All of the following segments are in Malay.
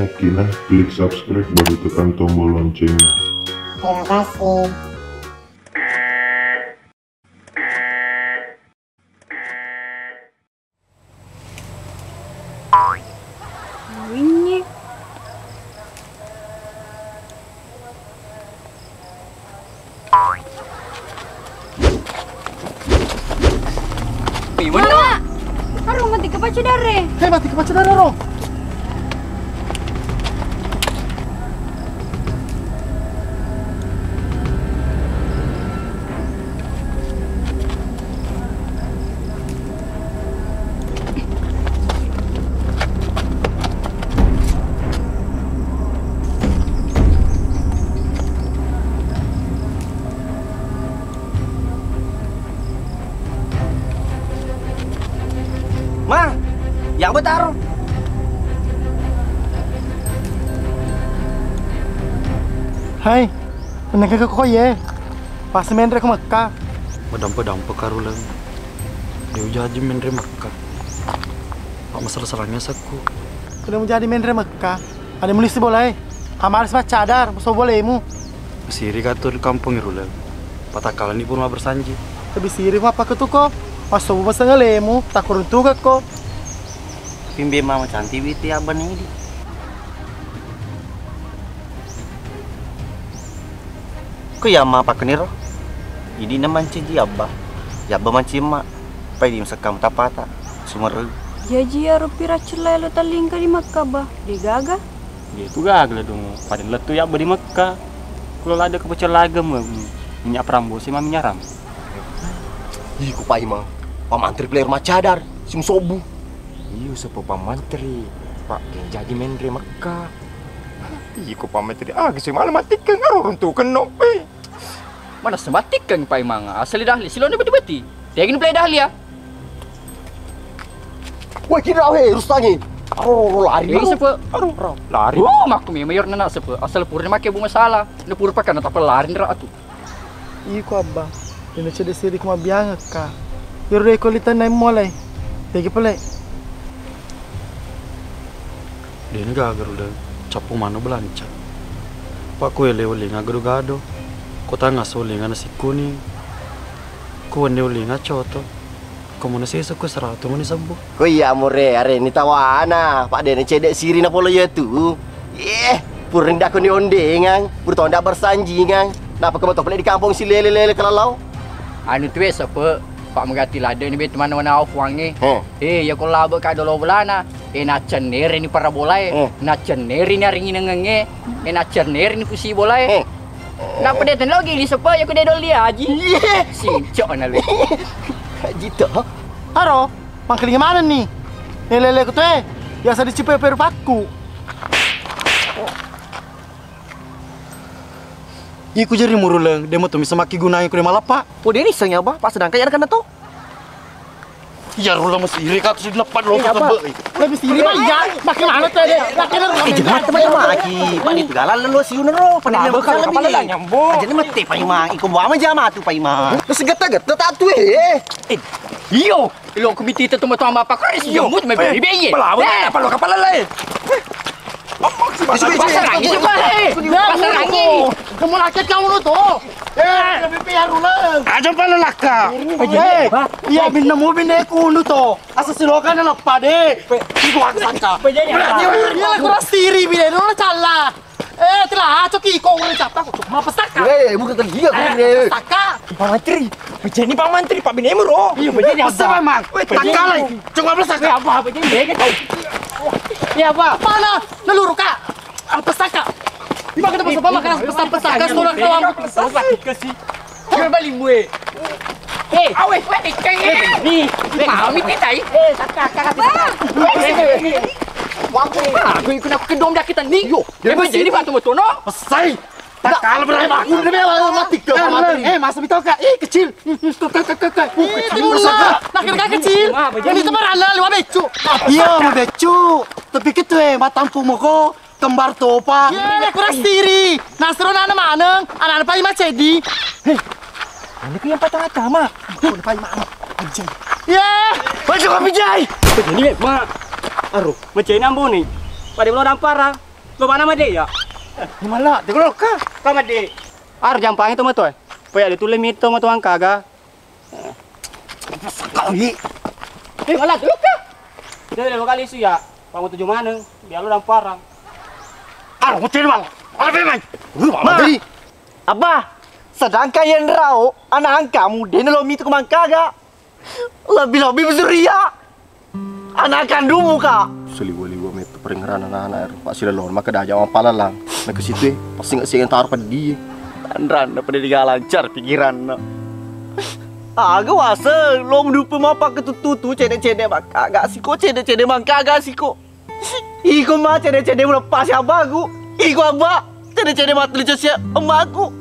Oke nah, klik subscribe baru tekan tombol loncengnya. Terima kasih. Ini mana? Aduh, mati kepacu dare. Hei, mati kepacu dare, Ro. Ma, yang betar. Hai, menengah ke kau ye. Pas mendre ke Mekah. Padam-padam pekarulang. Dia jadi mendre Mekah. Pak masalah salahnya saku. Sudah menjadi mendre Mekah. Ada mulisi boleh. Amar semua cadar, musuh bolehmu. Siri katu di kampung irulang. Patakalan di pun mah bersanji. Tapi siri apa ke tu kau? Masuk masa ngelemu, tak kurun tuga kau. Pimbe mama cantik witi aban ini. Kau ya ma pak keniro. Ini nama ciji abah. Ya abah manci mak. Pai di sekam tapata. Sumer. Jaji ya rupira celai lo talingka di Makkah bah. Di gaga. Dia itu gagal dong. Pada letu ya di Mekah. Kalau ada kepecel lagam minyak perambo sih mami nyaram. Iku pak imang. Pak Mantri player macadar. Sim sobu. Iyo sepo Pak Mantri. Pak yang jadi mendre Mekah. Iku Pak Mantri sih malah matikan runtukan nope. Mana sematikan Pak Imang. Asal dahli silone beti-beti. Dia ingin play dahli ya. Wah kira harus tangi. Lari. Ini sepe. Lari. Oh, mak mi mayor nana sepe. Asal purnya make bu masalah. Ne pur pakan tak pelari ndra atu. Iko abah. Ini cede siri kuma biang ka. Yoro eko litan nai mulai. Tegi pele. Dia ini gagal udah. Capu mana belanca. Pak kue lewali ngagado-gado. Kota ngasoli nasi kuning. Kue lewali ngacoto. Kamu nasi suku 100 mani sembuh. Kau iya more are ni tawana. Pak dene cedek siri na polo ya tu. Puring dak ni ondengan, pur tondak bersanjingan. Napa kau betul di kampung si lele kalau. Anu tu sepe. Pak megati lada ni bet mana-mana auf wangi. Ya ko labo ka dolo bulana. Na ceneri ni para bolai. Na ceneri ni ringi nengenge. Na ceneri ni pusi bolai. Napa dia ten lagi di sepe ya ko dia doli aji. Sincok na lu. Gitu. Haro, mangkeling mana nih? Lele ko teh. Biasa dicipe peru paku. Iku jadi murulang. Dia mau tumis semaki gunain ku malah pak. Oh dia ni sengnya apa? Pak sedang kaya kan tu? Ya rulang masih iri kat sudah lepas lo apa? Lebih siri mah iya. Makin mana teh deh? Makin Jangan teman-teman lagi. Pak ni tegalan lalu si Unero. Pandai dia bakal lebih lah nyambung. Jadi mati Pak Imang. Ikut bawa aja tu Pak Imang. Terus geta-geta tak tu Iyo, lo komiti tu mah apa kau isi jumut me bebe. Pelawan apa lo kapal lain? Pasar lagi coba Pasar lagi. Kamu laket kamu lu tuh. Lebih piar ulang. Aja pala laka. Iya bina mu bina kuno tuh. Asa silokan na lepa deh. Iku aku sangka. Iya kurang siri bina lu salah. Telah coki kau udah capta kok cuma pesaka. Bukan kan dia kau ni. Pesaka. Pak Mantri. Begini Pak Mantri Pak Binemu roh. Iya begini apa? Masa memang. Takal lagi. Cuma pesaka. Apa begini deh kau. Ya apa? Mana? Naluru kak. Pesaka. Di mana kita pasal makan pesaka sekolah kawan. Kau balik mue. Awe, ikan ni. Mau mi pitai. Kakak. Aku ikut aku ke dom dah kita ni. Dia jadi batu motor no. Selesai. Takal berani aku ni mati ke. Masa bitau kak. Kecil. Kak. Pesaka. Nak kecil. Ini tu marana luar becu. Iya, mau becu. Tapi gitu matampung mo ko. Kembar topa. Kurang siri. Nasro nana maneng. Anak-anak paling macedi. Ini ku yang patang agama. Aku paling mana? Anjay. Baju kau pijai. Begini mak. Aduh, macam ni ambu ni. Pada belum parah. Lo mana made ya? Ni malah, tengok ka. Ka made. Ar jampang itu mah tuh. Paya ditulis mito mah tuang kaga. Kali. Malah tuh ka. Dia lo kali isu ya. Pangu tujuh mana? Biar lo dang parang. Ar hotel mal. Ar memang. Mari. Abah, sedangkan yang rau anak kamu dia lo mito kemang kaga. Lebih bersuria. Anak kandungmu kak. Seliwa-liwa metu peringatan anak-anak Pak Silelon maka dah jawab palalang. Nak ke situ pasti nggak sih yang taruh pada dia. Andran pada dia lancar pikiran. Agak wasa lo mendupa apa ketutu cedek-cedek mak kagak sih kok cedek-cedek mak kagak sih kok. Iko mah cedek-cedek melepas abaku. Iko abah cedek-cedek mak tulis siap emakku.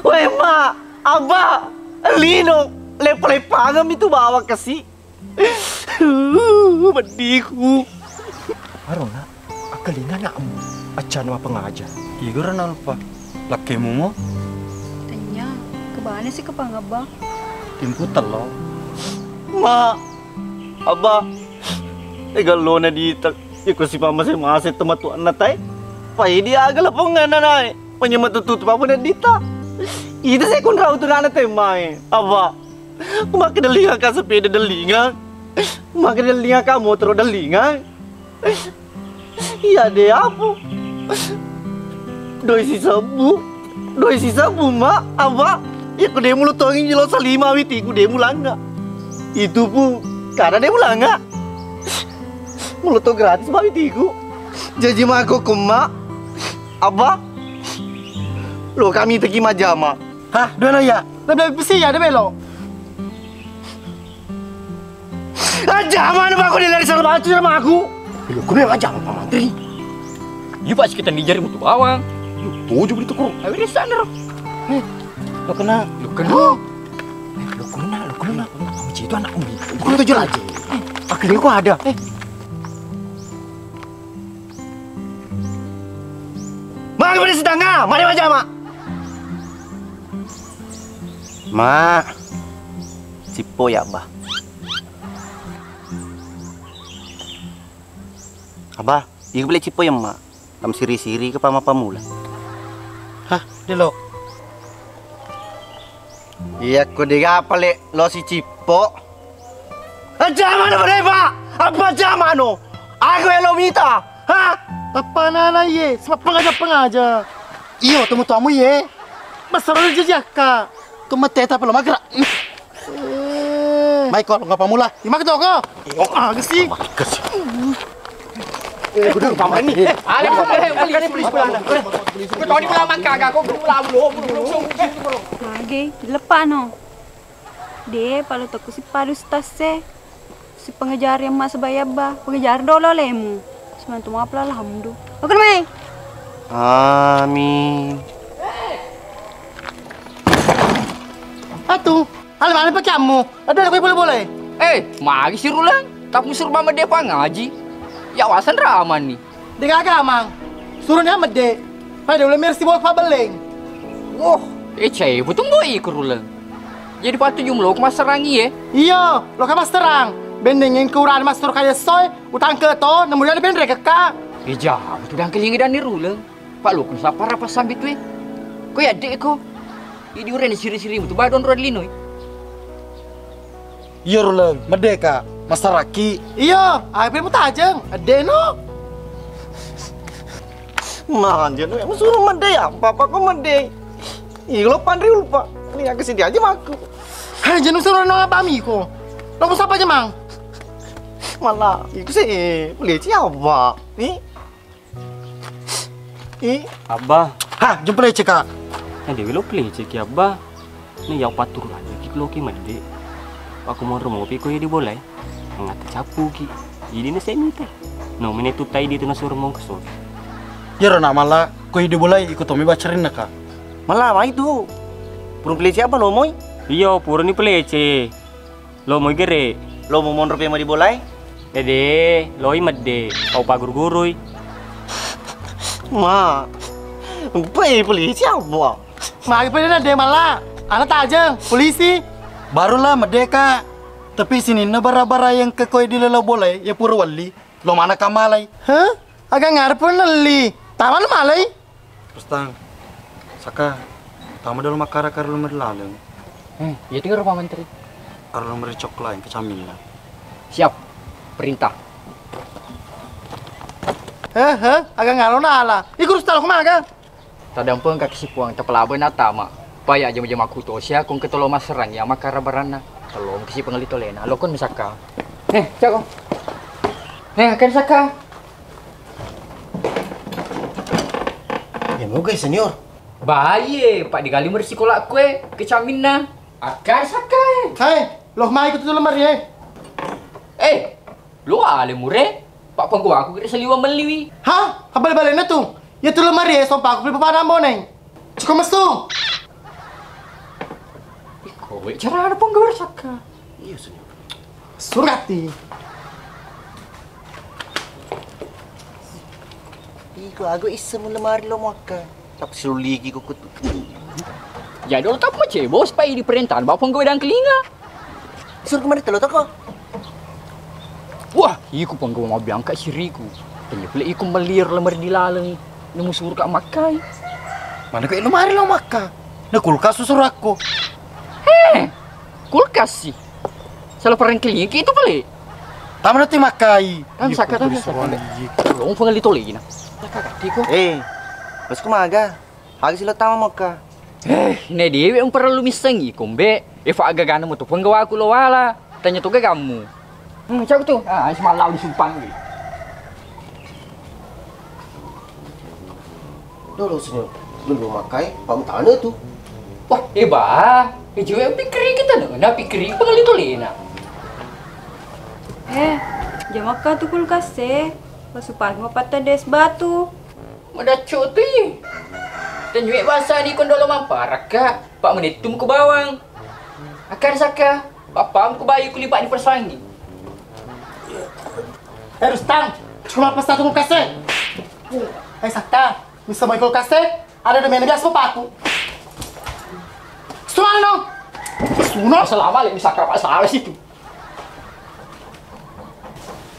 Weh mak, abah Lino lepa-lepangam itu bawa ke si. Bediku. Arona, akalina nak acan apa pengajar. Igor na lupa. Laki mo. Tanya, kebana sih kepangaba? Timputan lo. Ma, abah. Egal lo na dita. Iko si pama sa masih temat tuan na tay. Pai dia agak lapangan na nay. Penyemat tutup apa na dita. Itu saya kun raw tu na tay mai. Abah. Makin delinga ka sepeda delinga. Makin delinga ka motor delinga. Iya deh apa? Doi si sabu mak apa? Ya kude mulut tongin jelo salima witi kude mulanga. Itu pun karena dia mulanga. Mulut to gratis mak witiku. Jadi mak aku kemak apa? Lo kami pergi majama. Hah, dua ya. Lebih besi ya, ada belok. Aja mana aku dia lari salah batu sama aku. Lu kau memang jangan Pak Mantri. Iya Pak, kita dijari mutu bawang. Tujuh beli tukar. Ayo di sana. Lo kena. Lu kena. Kamu itu anak umi. Bukan tujuh aja. Akhirnya kok ada. Mak pada sedang ah, mari aja mak. Mak, Cipo ya abah. Abah, iku beli Cipo ya mak. Kamu siri-siri ke pamula. Hah, dia lo. Iya, kau dengar apa le lo si Cipo? Aja mana pada pak? Apa aja mana? Aku yang lo minta. Hah? Apa nana ye? Sebab pengajar. Iyo, temu tamu ye. Masalah jejak kak. Tu mati tapi lo magerak. Michael, ngapa mula? Imak tu kau? Agak sih. Udah paman ni. Ale polis pulang. Kau tahu ni pulang mangka kau pulang belum? Lagi, lepas no. Dia palu takut si palu stase. Si pengejar yang mas bayaba, pengejar dolo lemu. Semantu apa lah alhamdulillah. Oke mai. Amin. Atu, hal mana pakai kamu? Ada apa boleh? Mari si Rulang. Tak musur mama dia ngaji. Ya wasan raman ni. Dia kagak mang. Suruhnya mede. Pada boleh mersi bawa pabeleng. Wah, cai betul boy ke Rulang. Jadi patu jumlah ke masarangi ye. Iya, lo kan mas terang. Bendeng yang kurang mas tur kaya soy, utang ke to, namun dia bendeng kakak. Jauh tu dah kelingi dan ni Rulang. Pak lo kun sapar apa sambit we? Kau ya dek ko. Ini orang siri-siri tu badon rod linoi. Iya Rulang, merdeka, masaraki. Iya, apa mu tajeng? Ade no. Manja no, yang suruh mende ya, papa kau mende. Ilo pandri lupa. Ini aku sini aja maku. Hai jenuh suruh nong abami ko. Lo mau siapa aja mang? Malah, itu sih beli siapa? Abah, Hah, jumpa lagi cekak. Dewi lo pilih cek ya abah. Ni yang patur lagi kilo ki mande. Aku mau rumah pi ko ya di boleh. Ngata capu ki. Jadi ni saya minta. No mene tu tai di tu nasuruh mau kesol. Ya rona malah kau hidup boleh ikut Tommy bacarin nak. Malah mah itu. Burung pilih siapa lo moy? Iya, puro ni pelece. Lo mau gere. Lo mau mondor pema di bolai? Dede, lo i madde. Kau pagur-gurui. Ma. Pilih siapa? Mari pada ada malah. Anak tajeng, polisi. Barulah merdeka. Tapi sini nebara-bara yang ke kau di lelau boleh ya pura wali. Lo mana kamalai? Hah? Agak ngarep pun neli. Taman malai. Terus tang, saka, tama dalam makara karo lumir laleng. Ya tinggal Pak Menteri. Karo lumir coklat kecamil lah. Siap. Perintah. Agak ngalon ala. Ikut style kumaga. Tadampeng kaki si puang tepelaban atama. Paya jam-jam aku to sia kung ketolo maserang ya makara barana. Tolong kisi pengelito lena. Lo kon misaka. Cako. Akan saka. Ya mo guys, senior. Baye, Pak digali mersikola kue kecaminna. Akan saka. Hai, loh mai ikut dulu mari. Lo ale mure. Pak panggo aku kira seliwa meliwi. Hah? Kabal-balen na tu. Ya tu lemari sompa aku beli papada mo neng. Cukup mas tu. Kowe cara ada panggo saka. Iya, senior. Surati. Iko aku isa mo lemari lo maka. Tapos siluligi ko kutu. Ya dulu tak macam bos pai di perintahan bawa panggo dan kelinga. Suruh kemari telo toko. Wah, iku panggo mau biangka siriku. Penyepele iku melir lemari di laleng. Nemu suruh kak makai. Mana kau lemari lo maka? Na kulkas suruh aku. Kulkas sih. Salah perang kelinga itu pelik. Tama nanti makai. Kan saka kan saka. Lo pengali toli na. Tiko. Bos kumaga. Hagi sila tama mo ka. Ne dewe ang perlu misengi kombe. Eva agak mo to penggawa aku lo wala. Tanya tuh kamu. Cakap tu. Semalau disumpang ni. Dulu senior. Belum makai, pam tanah tu. Wah, hebat. Cewek pikir kita na pikir pengali toli na. Jam akka tu kulkas Pasupan mo patah des batu. Madaco tu ye. Dan juga bahasa di kondolo mamparak kak. Pak menitum ke bawang. Akan saka. Bapak ku bayi kulipat di persangi. Rustang, cuma pas satu kulkas Sakta, bisa mau kulkas ada demi biasa apa aku. Sunan dong. Sunan. Selama le bisa kapal salah situ.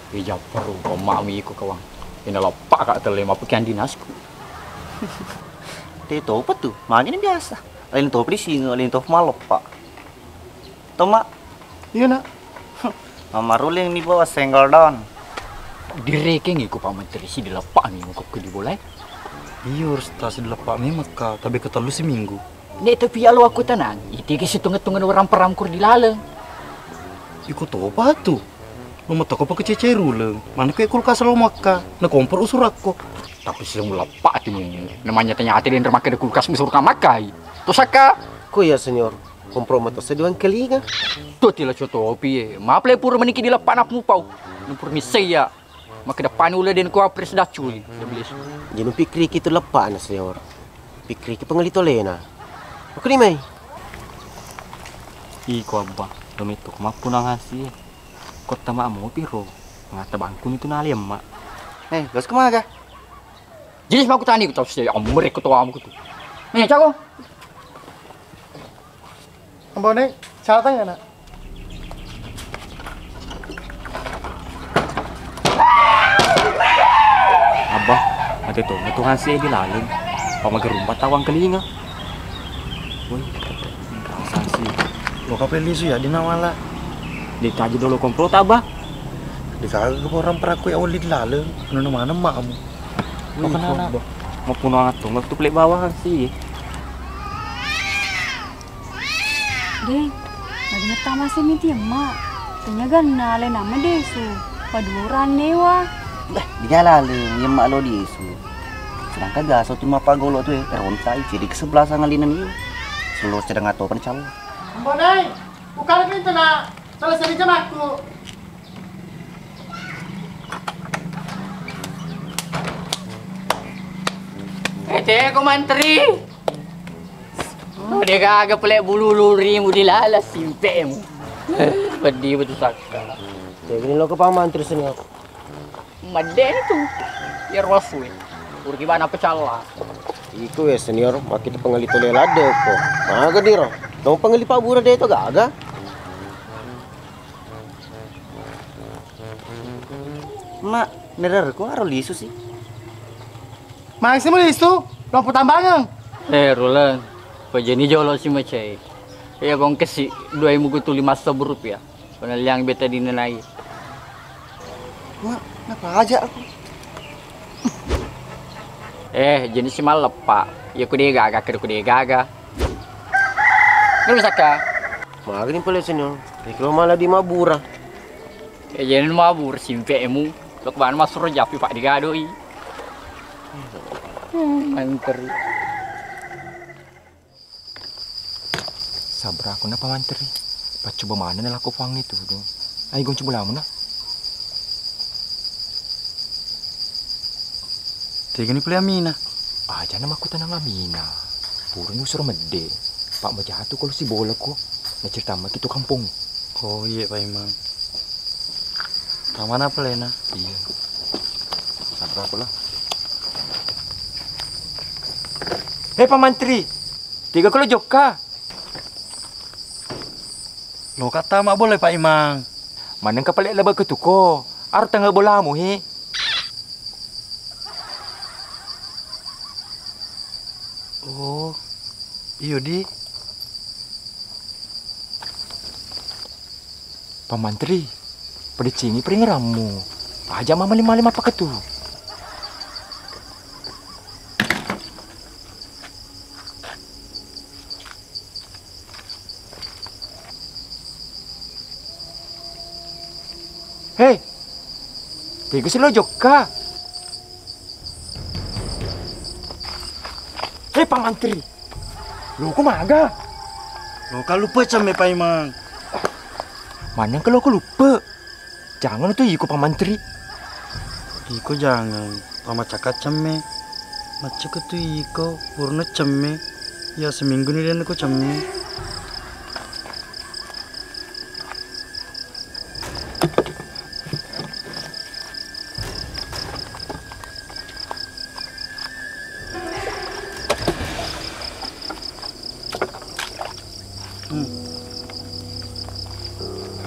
Iya perlu kau mami ikut kawang. Ini lepak kak terlema pekian dinasku. Itu apa tuh? Makin biasa. Lain top di sini, lain top malop pak. Toma. Iya nak. Mama ruling ni bawa senggol down. Direke ngiku Pak Menteri si dilepak nih muka ke diboleh. Iya harus tas dilepak nih maka tapi ketelu seminggu. Nek tapi ya lo aku tenang. Itu ke situng-tungan orang peramkur di laleng. Ikut apa tuh? Lu mau toko pakai ceceru leng. Mana kayak kulkas lo maka. Na kompor usur aku. Tapi sedang lepak tuh namanya tanya hati dan remakai kulkas misur kamakai. Tuh saka. Ko ya senior. Kompromat sa duang kelinga. Tuh tila cotopi maaf le pur meniki dilepak nak mupau. Numpur misaya. Maka depan ula den ko apres dacul. Jadi pikir kita lepak na senior. Pikir kita pengalito lena. Ako ni may. Iko abba, domito kumapun ang hasi. Kota mak mo piro. Ngata bangkun itu nali mak. Gas kumaga. Jenis aku tani ku tahu saya amre ko to amu tu. Cako. Ambone, catatan ya nak. Abah, ate to, ito hasi di laleng. Pamagarumpat tawang kelinga. Woi, rasa sih. Lo kapeli su ya di nawala. Dito aja dulu komprot abah. Di kagak orang peraku awal di laleng. Ano naman makmu. Lo kenapa? Mau puno angat tuh, tuh plek bawah sih. Deh, lagi natama si miti emak. Tanya gana le nama desu. Paduran newa. Di jalan yang mak lo di isu. Sedangkan gaso cuma pagolo tuh rontai jadi ke sebelah sangalinan itu. Seluruh sedang atau pencalo. Ambone, bukan itu nak. Salah sini jam aku. Ko Menteri. Dia kagak pelek bulu luri mu dilalas simpe mu. Pedih betul saka. Jadi lo ke paman terus senior. Maden tu. Ya rofu. Urgi bana pecala. Iku ya senior, mak kita pengalito lelade ko. Aga diro. Dong pengali pabura dito gaga. Mak, nerer ko aro lisu sih. Maksimal itu, lampu tambangan. Roland, pajani jolo si macai. Ya kong kasi 2,500 rupiah. Panal yang beta dinilai. Wah, kenapa aja aku? Jenis si malap pak. Ya kude gaga, kude gaga. Kau bisa kah? Magani pala senyo. Kalau malah di Mabura. Jangan mabur simpe emu. Lo kemana masuk japi pak digadoi. Manteri. Sabra aku na pamantri. Pacoba mana na lako pang itu do. Ay gong coba lamu na. Tiga ni pala Amina. Aja nama aku tanang Amina. Puro ni usur mede. Pak majatu kalau si bola ko. Na cerita mak itu kampung. Oh iya Pak Imam. Mana pala na? Iya. Sabra aku lah. Pamantri. Tiga kalau joka. Lo kata mak boleh Pak Imang. Manang kapalit laba ke tuko. Ar tangga bola mo he. Oh. Iyo di. Pamantri. Pada cingi peringeramu. Aja mama lima apa ketu. Hei, tiga silo joka. Hei Pamantri, lu kok maga? Lo kalau lupa sampai Pak Imang. Mana kalau aku lupa? Jangan tuh ikut Pamantri. Iko jangan. Pama cakat cemme. Macam tu iko purna cemme. Ya seminggu ni dan aku cemme.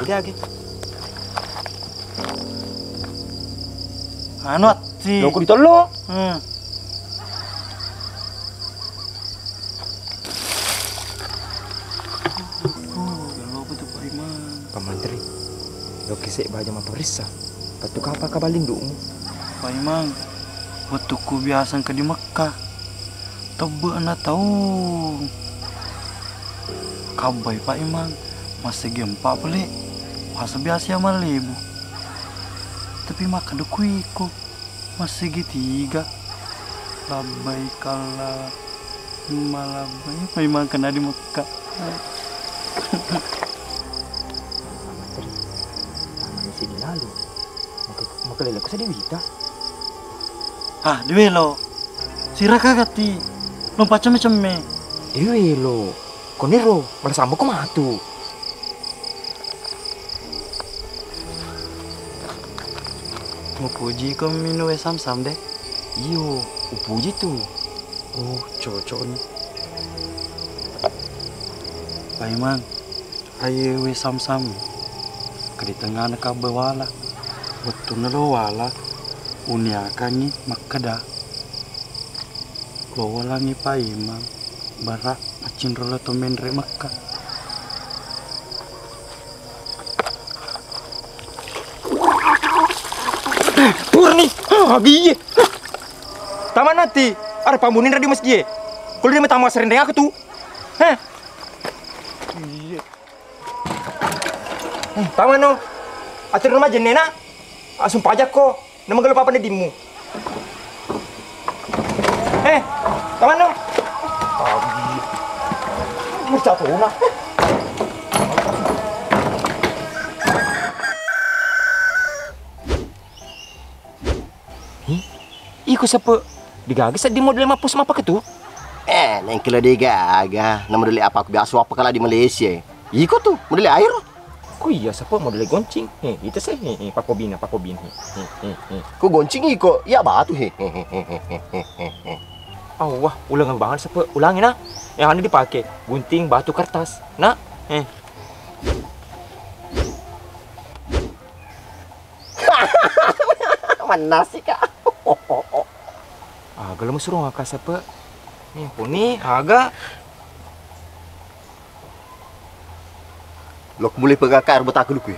Udah lagi. Anu ati. Lo aku ditolong. Pamantri, lo kisah baja ma perisa. Patu apa kabalin dumu? Pak Imang, waktu ku biasa ke di Mekah. Tebe anak tahu. Kabai Pak Imang, masih gempa pelik. Masa biasa malibu. Tapi makan dukuiku masih gitiga. Labai kala malabai memang kena di Mekah. Masih di lalu. Maka lelaki saya diwita. Dewe lo. Sira kagati. Lompat ceme-ceme. Dewe lo. Konero, malah sama ko matu. Mau puji kau minum sam-sam deh. Iyo, puji tuh. Oh, cocok nih. Pak Imang, ayo we sam-sam. Ke di tengah nak wala. Betul nelo wala. Uniakannya makada. Lo walangi Pak Imang. Barak macin rola tomen re Makkah. Purni, biye. Taman nanti, ada pambunin radio masjid. Kalau dia tamu serendeng aku tuh. Iya. Taman no, atur rumah jenena. Asum pajak kok, nama gelo papan dimu. Taman no. Jatuh na. Iko siapa? Digagas di model mapus apa ketu? Neng kilo digaga. Nama model apa aku biasa apa kala di Malaysia. Iko tuh model air. Kok iya siapa model goncing? Itu sih pakobina. Kok goncing iko? Ya batu Wah, ulangan banget siapa? Ulangin nah. Yang ada dipakai gunting batu kertas. Nah, Mana sih kak? Agak lama suruh ngakak siapa? Nih, puni, agak. Lo boleh pegakar betak lu kuy.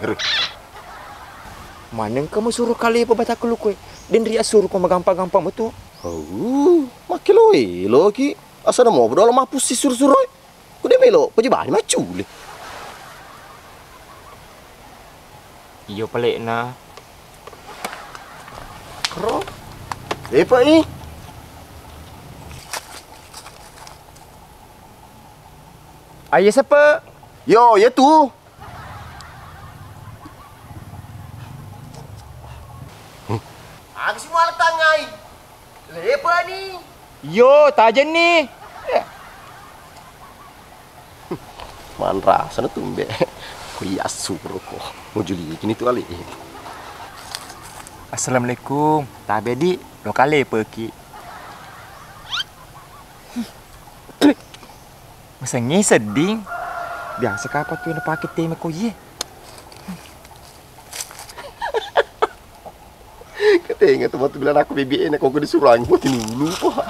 Mana kamu suruh kali apa batak lu kue? Dan dia suruh kau gampang-gampang betul. Makin lo ki. Asal mau berdoa mampus si suruh-suruh. Ku dia melo, pejebani macu le. Iyo pelik na. Kro. Lepa ni. Ayah siapa? Yo, ya tu. Aku semua letak ngai. Lepa ni. Yo, tajen ni. Manra, sana tumbe. Ku ya suruh ko. Mau juli kini tu kali. Assalamualaikum. Tabedi, lo kali pergi. Masa ngi seding. Biasa kapa tu yang pakai tema kau ye. Katanya tu waktu bilang aku BBN aku disuruh angin buat dulu pak.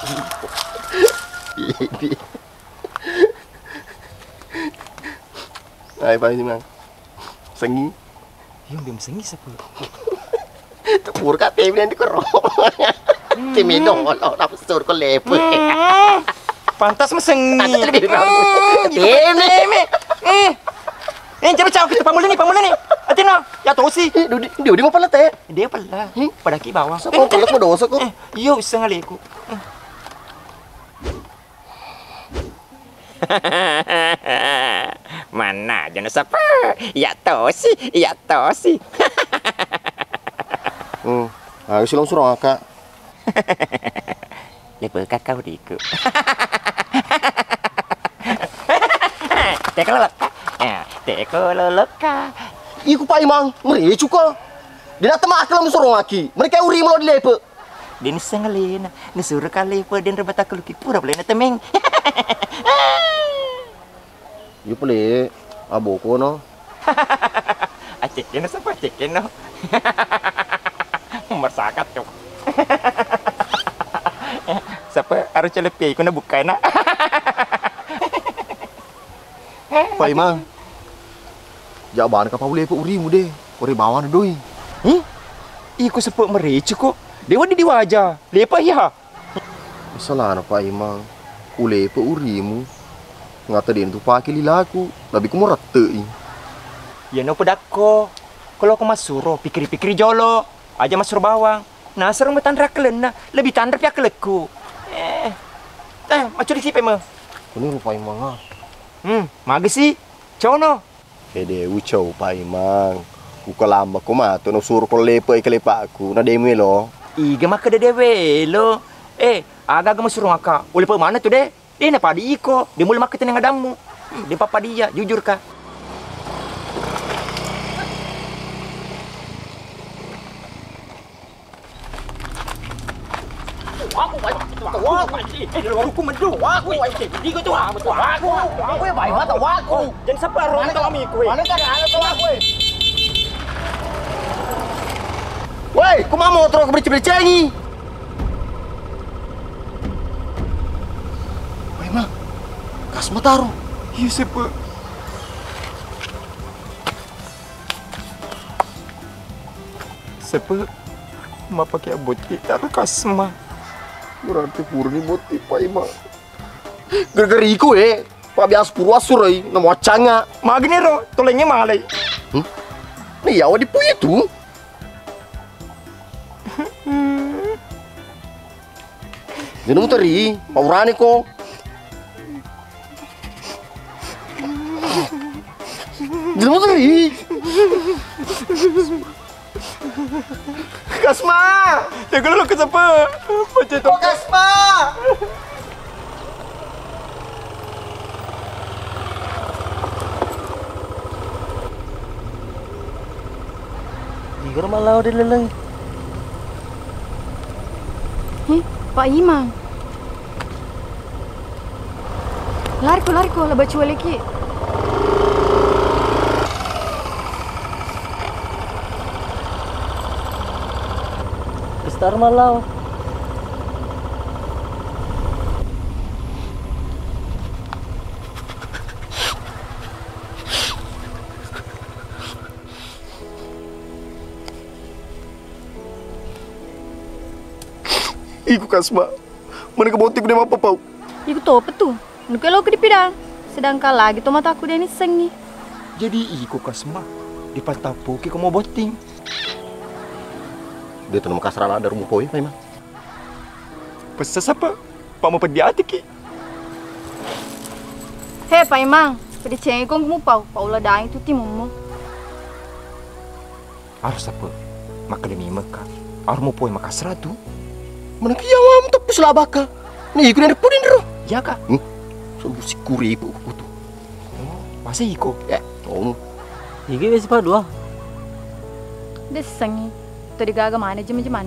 Ay pa ni mang. Sengi. Yung bim sengi siapa? Tepur kat tem ni ko ro. Timidong lo dapat sur ko lepe. Pantas mesengi. Jangan cakap kita pamulin ni. Atina, ya tahu sih. Dia mau pala teh. Dia pala. Pada ki bawah. Sa ko pala ko dosa ko. Iyo isang aliku. Mana jangan siapa? Ya tahu sih. Aku silang suruh kakak. Lepas kakak diku. Teko lelaka. Iku Pak Imang, mereka juga. Dia nak temak kalau suruh lagi. Mereka uri melo di lepe. Dia ni sengalina, ni suruh kali lepe dia rebata kalau pura boleh nak temeng. Yo boleh. Aboko no. Acek kena siapa acek kena. Mersakat tu. Siapa harus celepi kena buka nak. Pak Imang. Jawaban kapal boleh pun uri mu deh. Uri bawah na doi. Iku sepuk mereka kok. Dewa di wajah. Lepa ya. Salah na Pak Imang. Ule pun uri mu. Ngata dia tu pakai lilaku. Lebih ku merata i. Ya no pedako. Kalau aku masuro pikir-pikir jolo. Aja masur bawang. Nah serung betandra kelen na. Lebih tandra pihak keleku. Macam di siapa mah? Ini rupa Imang ah. Magi sih. Cono. Kede ucau Pak Imang. Kuka lama ko mato no suruh ko lepa ikalepa aku. Na demo lo. Iga maka dewe lo. Agak masuruh maka. Oleh pe mana tu deh? Dia nak padi iko. Dia mula makan tenang adamu. Dia papa dia, jujur kah? Aku baik mata aku. Jangan sampai orang tahu aku. Mana tak ada aku. Woi, ku mau motor aku bercengi. Woi, Mang. Kas mataro. Iya siapa? Siapa? Ma pakai boti taruh kasma. Berarti purni boti Pak Imang. Gara-gara iku Pak biasa purwa surai nama canga. Magni ro, tolengnya malai. Nih ya di puy itu. Jangan muteri, paurani ko. Jangan muteri. Kasma, jaga lo ke siapa? Macam tu. Kasma. Jika malau dia leleng. Pak Imang. Lari ko, lah baca lagi. Kestar malau. Iku Kasma. Mana kebotik dia apa pau? Iku tahu apa tuh? Nuke lo ke dipidang. Sedangkan lagi tuh mataku dia ni sengi. Jadi iku Kasma di pantapu ki mau boting. Dia tu nama kasran ada rumah poi memang. Pesa siapa? Pak mau pergi hati ki. Hei Pak Imang, pada cengeng kong mu pau lah dah itu timumu. Harus apa? Maka demi Mekah. Harus mau poi maka seratu. Mana kiawam tu pusla baka. Ni iku ni ada pudin ro. Ya kak? Sungguh si kuri ibu tu. Masih iko? Ya, oh. Igi besi pa dua. Dia sengi. Tadi gaga mana jam-jaman.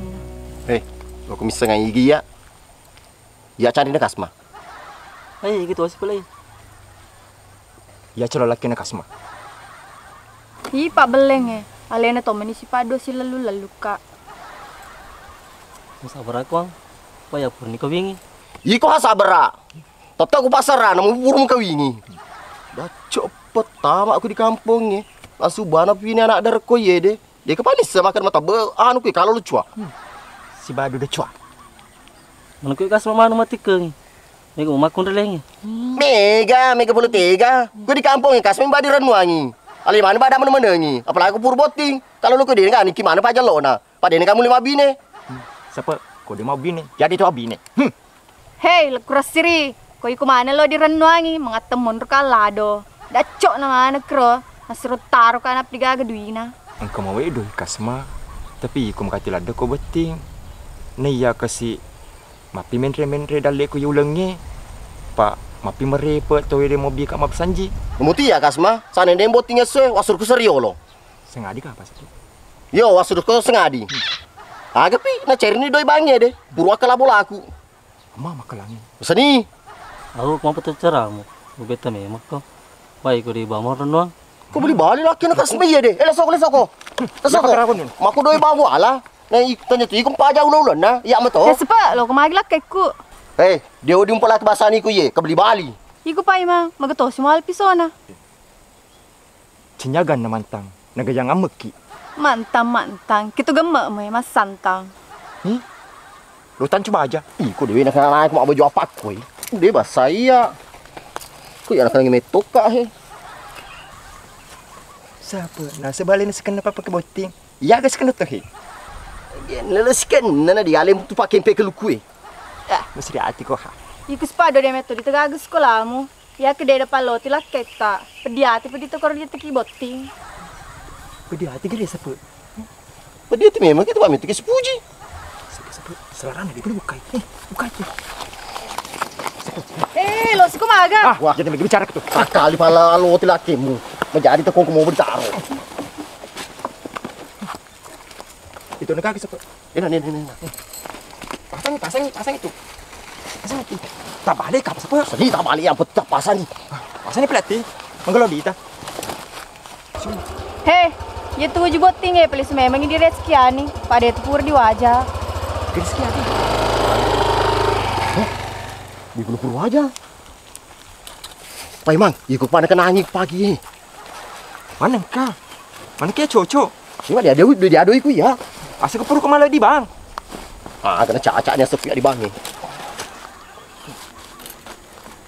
Aku misalnya igi ya. Ya cari nak Kasma. Ay, gitu sih pala. Ya calo laki na Kasma. Hi Pak Beleng Alena to mani si Pado si lalu kak. Sabar aku ang. Paya purni ko wingi. Iko hasabara. Tata aku pasaran namu burung kawingi. Dah cepet tamak aku di kampung ni. Langsung bana pini anak darko ye deh. Dia kepanis makan mata anu kui kalau lu cua. Si Badu udah cua. Mana ko kas mama mati keng. Nego makun releng. Mega puluh tega. Ku di kampung ni Kasmin badi renwangi. Ali mana bada menengi. Apalagi aku pur boting. Kalau lu ku dia kan iki mana paja lo na. Pada ni kamu 5 bine. Siapa? Kau dia mau bine. Jadi tu abine. Hei, lekuras siri. Kau iku mana lo di renwangi mengatemun kalado. Dacok nama anak kro. Asro taruh kan ap digaga duina. Engkau mau edo Kasma. Tapi aku makati lada kau beting. Nih ya kasi mapi mentre dalle ko yulengi. Pak, mapi merepe to dia mau bika map sanji. Muti ya Kasma. Sana dem botingnya se wasur ku serio lo. Sengadi ka apa sih? Yo wasur ku sengadi. Aga pi na cari ni doi bange deh. Buru akal bola aku. Mama kelangi. Seni. Aku mau petet ceramu. Beta memang kau. Baik ko di bawah renang. Kau beli balik laki nak Kasma ya deh. Lesoko. Maku doi bawa ala. Nah, tanya tu ikut pajak ulah na. Ya mato. Ya sepa lo kemagi lah keku. Dia udi umpat bahasa ni ku ye. Kau beli bali. Iku Pak Imang, magato si mahal pisona. Cenyagan na mantang. Nagayang ameki. Mantang. Kita gemak mo mas santang. Lutan coba aja. Kau dewi nak naik mau baju apa kau? Dia bahasa iya. Kau yang nak ngemetok kah he? Siapa? Nah sebalin sekan apa pakai boting. Ya guys kan tu he. Lelaskan nana dia alim tu pakai peke lukue. Mesti hati kau ha. Iku spado dia meto di tagaga sekolah mo. Ya ke dia dapat lo tilak kita. Pediati pedito kor dia teki boting. Pedi hati gede siapa? Dia tu memang kita pamit ke sepuji. Siapa? Selarang dia bukai. Bukai tu. Lo si kumaga. Wah, jadi bicara ke tu. Kali pala lo tilak kemu. Menjadi tekong mau bertaruh. Itu nak kaki siapa? Ini. Pasang itu. Pasang itu. Tak balik apa siapa? Sedih tak balik yang pecah pasang ni. Pasang ni pelatih. Menggelo kita. Hei, ya tunggu juga boting pelis memang di rezeki ani. Pada itu pur di wajah. Rezeki ada. Di puluh wajah. Pak Imang, ikut pada kenangi pagi. Mana kah? Mana kia cocok? Cuma dia ada ikut ya. Asal kepuru kemana di bang? Kena cacaknya sepi di bang ni.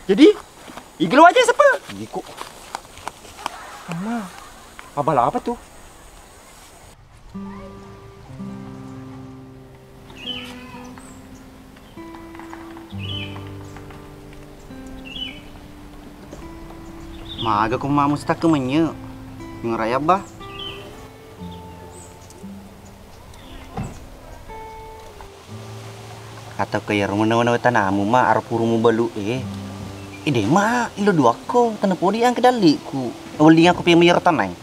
Jadi, iglo aja siapa? Ikut. Ama, abala apa tuh? Maga kung mamusta ka man niya. Yung raya ba? Kata kaya rumah tanamu ma arpuru mo balu Ide ma ilo dua ko tanapo di ang kedali ku. Awali aku pi mayar tanay.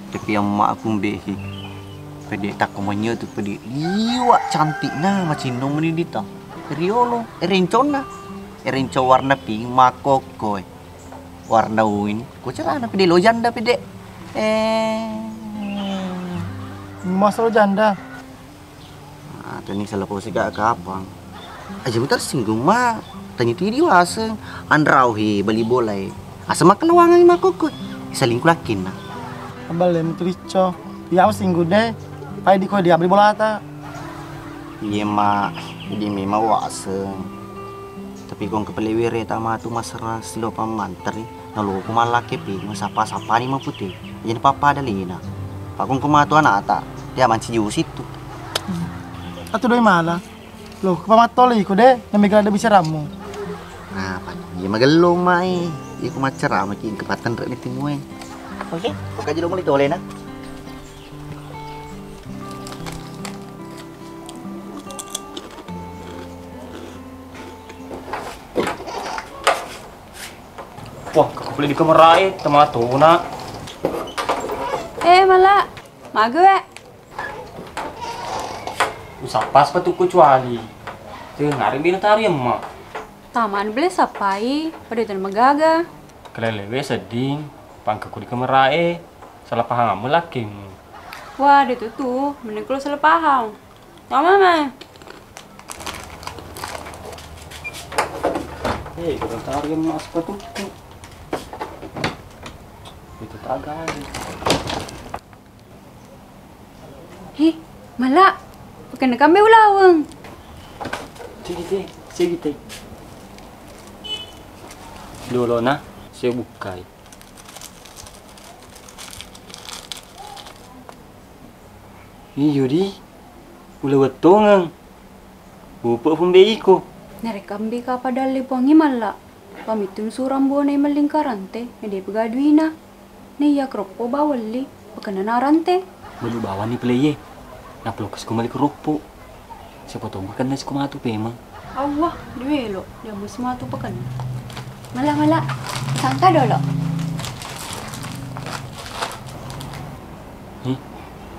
Tapi yang mak aku behi. Pede tak kumanya tu pede. Liwat cantik na macam nom ni dita. Riolo, erencon na. Erenco warna pink makokoi. Warna win. Ko celana pede lo janda pede. Mas lo janda. Tani salah posisi gak kapang. Aja bentar singgung mah. Tanya tu dia wasa. Andrau he bali bolai. Asa makan wangan makoko. Selingkuh lakin na. Abal lem tulico. Ya singgu deh. Pai di ko dia beli bola ta. Iya mak, jadi memang waseng. Tapi kong kepelewere tama tu masalah silo pamantri. Lalu aku malah kepi sapa-sapa ni mah putih. Jadi papa ada lina. Pak kong kematu anak ata. Dia manci jus itu. Atu doi malah. Loh, kepamatol iko deh. Namanya ada bisa ramu. Nah, pak, iya magelong mai. Iku macerah makin kepatan rek ni timue. Oke, kok aja dong mulai na. Wah, aku beli di kamar tomato na. Malah. Maga. Usah pas patu kecuali. Dengar binatari emak. Taman beli sapai. Pada itu magaga. Kelelewe seding. Pangkaku di kamar salah paham kamu laki. Wah, itu tuh. Mending kalau salah paham. Tahu mama. Binatari emak sepatu. Itu tagay. Malah. Pakai kami ulawang. Sige. Dulu na, saya bukai. Iyo di, ulah wetongang. Bupa pun beiko. Narekambi ka padali pongi malah. Pamitum suram buo na malingkarante. Hindi pagaduina. Naiya kropo bawali. Pagkananarante. Balu bawa ni pleye. Naplokas ko mali kropo. Siapa tahu makan nasi kumatu pemang. Awah, duelo. Dia mau sematu pakan. Malah. Sangka dolo.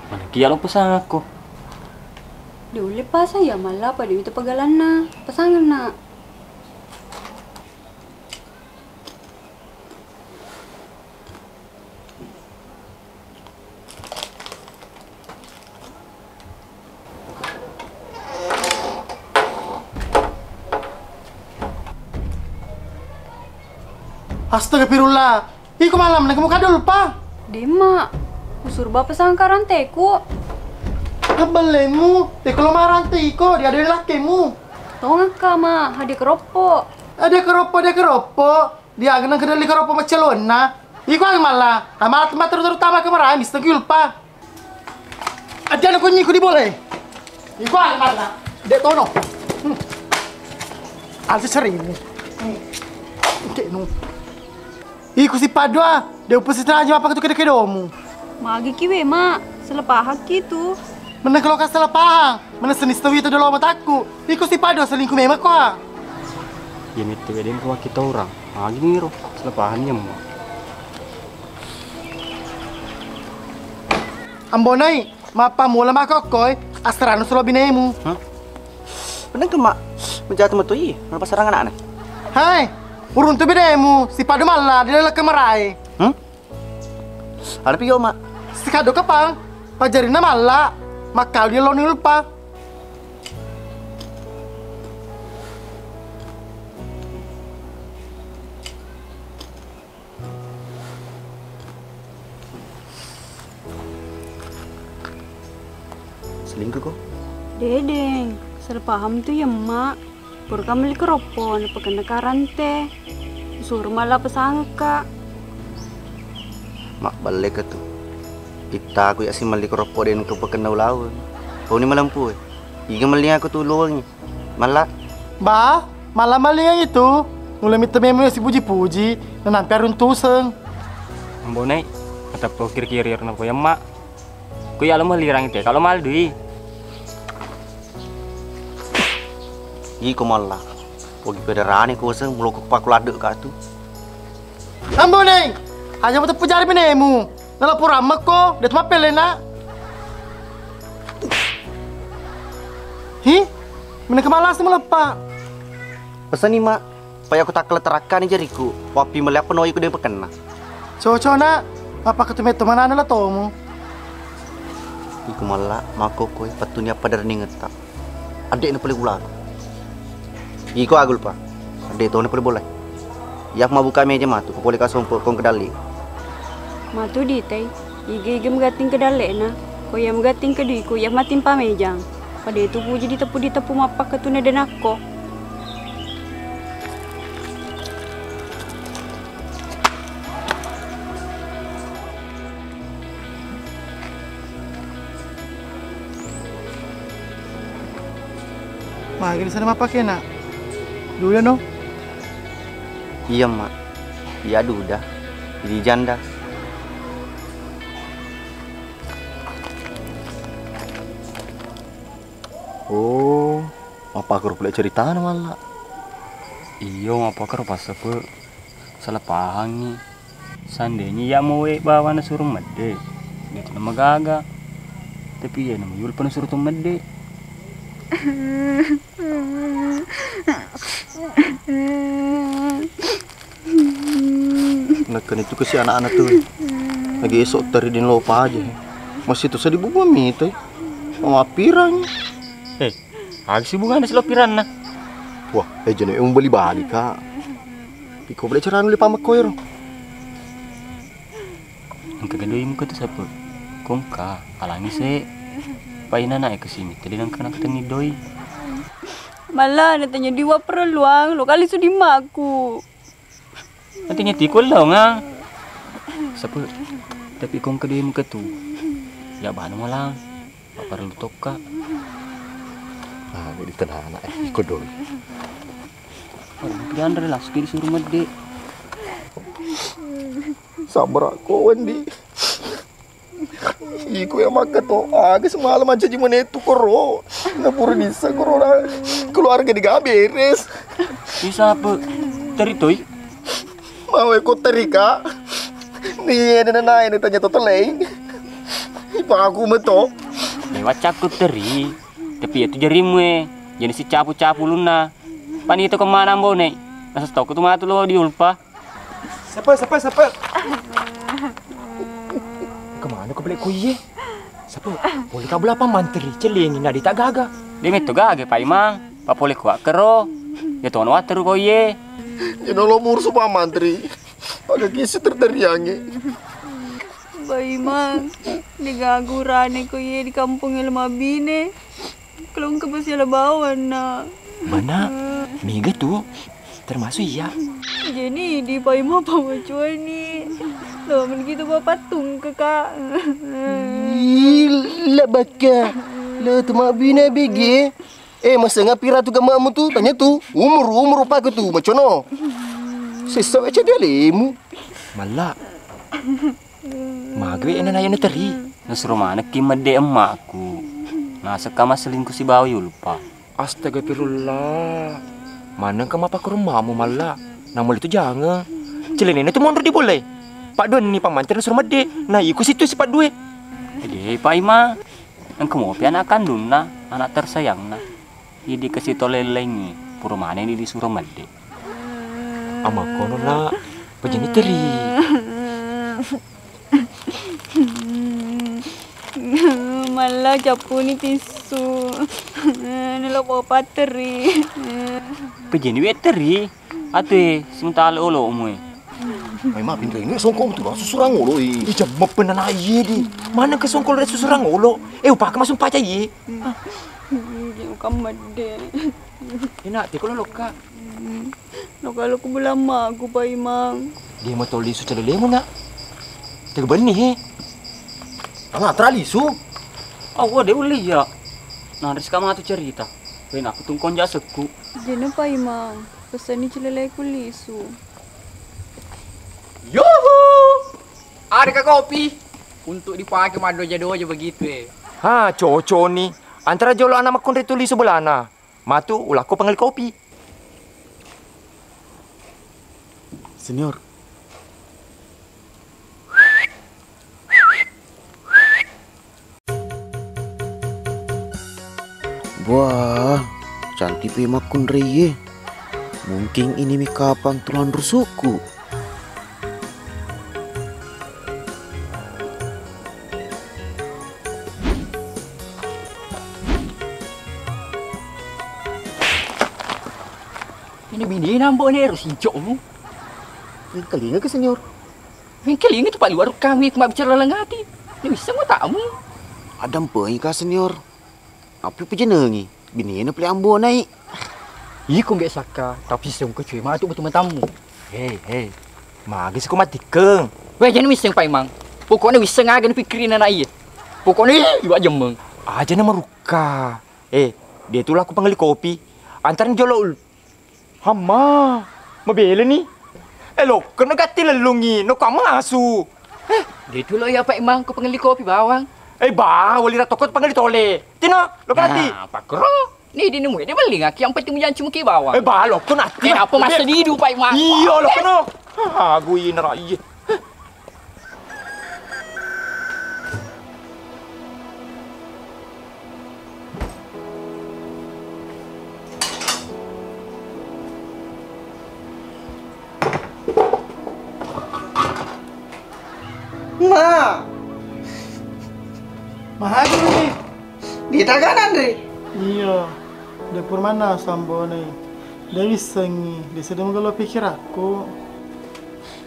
Mana kia lo pesan aku? Diuli pa saya malah pada itu pagalan na. Pasangan na. Astagfirullah. Iko malam nak muka dulu pa. Dema. Usur bapak sangkaran teku. Kabelemu. Teko lo marante iko dia ada lakimu. Tahu ngaka ma hadi keropo. Ada keropo. Dia agenang kedali keropo macalona. Iko ang malah. Amat terutama kemarai misteng pa. Ada nak kunyi ku di boleh. Iko ang malah. Dek tono. Alsi sering. Dek no. Iku si Padua, dia upus aja apa ketu kedomu. Magi kiwe mak, selepahak gitu. Mana kalau kas selepahang, mana senis tahu itu dalam mataku. Iku si Padua selingkuh memang kok. Ini tuh beden kau kita orang. Magi ngiro, selepahannya mau. Ambonai, mapa mula makokoi, astrano solo binemu. Bener ke mak? Menjatuh metui, apa serangan anak? Hai, urun tu binemu, si Padua malah dia lelak kemerai. Ada piyo mak? Si kado kepang, pajarina malah, makal dia loni lupa. Selingkuh kok? Dedeng, selepaham tuh ya mak. Pur kami keropo, na pagkana karante. Usur malah pasangka. Mak balik ke tu. Kita aku ya si mali keropo dan ke pekena ulawan. Kau ni malampu eh. Iga mali aku tu luang ni. Malah. Ba, malah mali yang itu. Mulai minta memu si puji-puji, dan hampir runtuseng. Ambonai, kata kiri-kiri na ko ya mak. Ku ya lo malirang itu. Kalau mal dui. Iko malah. Pogi pederane ko seng muluk pakulade ka tu. Ambonai. Hanya mau terpujar binemu. Dalam purama ko, dia cuma pelena. Mana kemalas melepak. Pesan ni mak, supaya aku tak keleterakan ni jariku. Wapi melihat penuh aku dia pekena. Cocok nak, apa ketemu teman anda lah tomu. Iku malah mako koi patunya pada rening ngetak. Adik ni boleh ulang. Iku agul pa. Adik tu ni boleh boleh. Yak mau buka meja matu, kau boleh kasih kong ke dalik. Matu di tay, ige magating ke dale na. Ko ya magating ke di ko ya matin pamejang. Pada itu puji ditepu mapak ke tuna dan ako. Mah, gini sana mapak ya nak. Dulu no. Iya mak, iya duda, jadi janda. Oh, apa kau boleh cerita malah? Iyo apa karo pas apa salah paham nih. Sandenya ya mau bawa na suruh mede. Itu nama gaga. Tapi ya nama yul pernah suruh tuh mede. Nekan itu ke si anak-anak tuh. Lagi esok taridin lupa aja. Masih tuh sedih bubu mite. Mau pirang. Habis sih bukan ada piran nah. Wah, jangan yang beli balik kak. Piko boleh cerita nulis pamak koir. Ang kagandoi mo ka to sa po. Kung ka, alangi se. Paina na ke sini. Tadi nang kana kata ni doi. Malah natanya diwa perluang, lo kali su di maku. Nantinya tikol daw nga. Sapo. Tapi kung kadoi mo ka to. Ya bahan mo lang. Paparutok ka. Ah, ini tenang anak ikut dulu. Pian relasi disuruh mede. Sabar aku Wendy. Iku yang makan tuh. Agak semalam aja di mana itu koro. Napur nisa koro keluarga di beres. Bisa apa? Teritoy. Mau ikut terika. Nih ada ini tanya tuh lain. Ipa aku meto. Lewat cakut teri. Tapi itu jarimu jadi si capu-capu luna. Pan itu kemana mbak nih? Nasa stok itu matu lo diulpa. Siapa? Kemana kau balik kuye? Siapa? Boleh kau apa mantri? Celingin nadi tak gaga. Dia metu gaga pak imang. Pak boleh kuat kero. Ya tuan water kuye. Ya nolong mursu pak mantri. Agak kisi terteriangi. Bayi mang, digagurane ko ye di kampung ilma bine. Kalau ke pasya labawan na. Mana? Mega tuh termasuk iya. Jadi di paima pamacuan ni. Loh, begitu bapak patung ke kak. Gila baka. Lah temak bina bege. Masa ngapira tu kamu tu tanya tu. Umur apa ke tu macam no? Sesak aja dia lemu. Malah. Magwe ena na teri. Nasuruh mana kimade emakku. Nasa kama selingkuh si bawi lupa. Astagfirullah. Mana kamu apa ke rumahmu malah? Namun itu jangan. Celana itu mundur di boleh. Pak Don ni pamantir suruh mede. Nah, ikut situ si Pak Due. Jadi Pak Ima, ang kemopi anak kandung na, anak tersayang na. Jadi kasih tolelengi, pura mana ini disuruh mede. Ama kono na, pejani teri. Malah capu ni tisu. Nilo papa teri. Pejani teri. Ate, sementara olo umwe. May mapinto ini songkong tu susurang ulo Ijam mapenan aye di. Mana ke songkol dari susurang ulo? Upah masuk paca ye. Kamu made. Enak te kalau loka. Kalau aku belama aku Pak Imang. Dia mau toli su cale lemu nak. Tega bani he. Alah tralisu. Oh, dia boleh ya. Nah, dari sekarang tu cerita. Ben aku tungkon jaseku. Jangan Pak Imang. Pesan ni celelai kulisu. Yuhu! Ada kopi untuk dipakai madu jado aja begitu Ha, cocok ni. Antara jolo anak makon retuli sebelah na. Matu ulah ko panggil kopi. Senior. Wah, cantik pe makun reye. Mungkin ini mi kapang tulan rusuku. Ini bini nampak ni harus hijau mu. Kelinga ke senior. Kelinga tu pak luar kami aku bicara lengati. Ni bisa mau tamu. Ada mpoi ka senior. Apa pejenengi? Bini na peli ambo naik. Iko mbek saka, tapi sing ke cuy mah tu betul tamu. Hei. Magis ko matikeng. Weh jangan wiseng pak Imang. Pokoknya wiseng aja pikirin anak iya. Pokoknya iwak jemeng. Aja nama Ruka. Dia tu lah aku panggil kopi. Antarin jolol. Hama. Mabela ni. Lo, kena gati lelungi. No kamu asu. Dia tu lo ya pak Imang, kau panggil kopi bawang. Wali ratokot panggil tole. Tino, lo kanati. Pak Kro. Ni dia nemu dia beli ngaki yang penting menjanci muki bawang. Lo kanati. Apa masa di hidup pak Imang? Iya lo kena. Aku ini rai. Mahagi ni. Di taganan re. Iya. Dapur mana sambo ni? Dia wisengi. Dia sedang kalau pikir aku.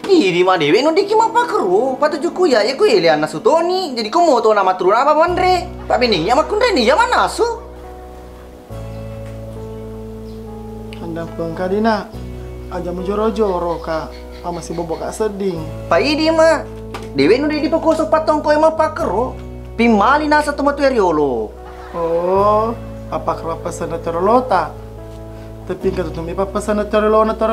Di mana dewe no diki mapa keru. Patujuku ya ku Eliana Sutoni. Jadi ku mau tahu nama turun apa mandre. Pak Bening ya makun re ni ya mana su? Anda pengkadina. Aja mujoro-joro kak. Masih bobok kak seding. Pak Idi mah. Dewe no di pokok patong ko mapa keru. Pimali nasa tomatu eriolo. Oh, apa kerap pesan na terolota? Tapi kalau tumi pa pesan na terolota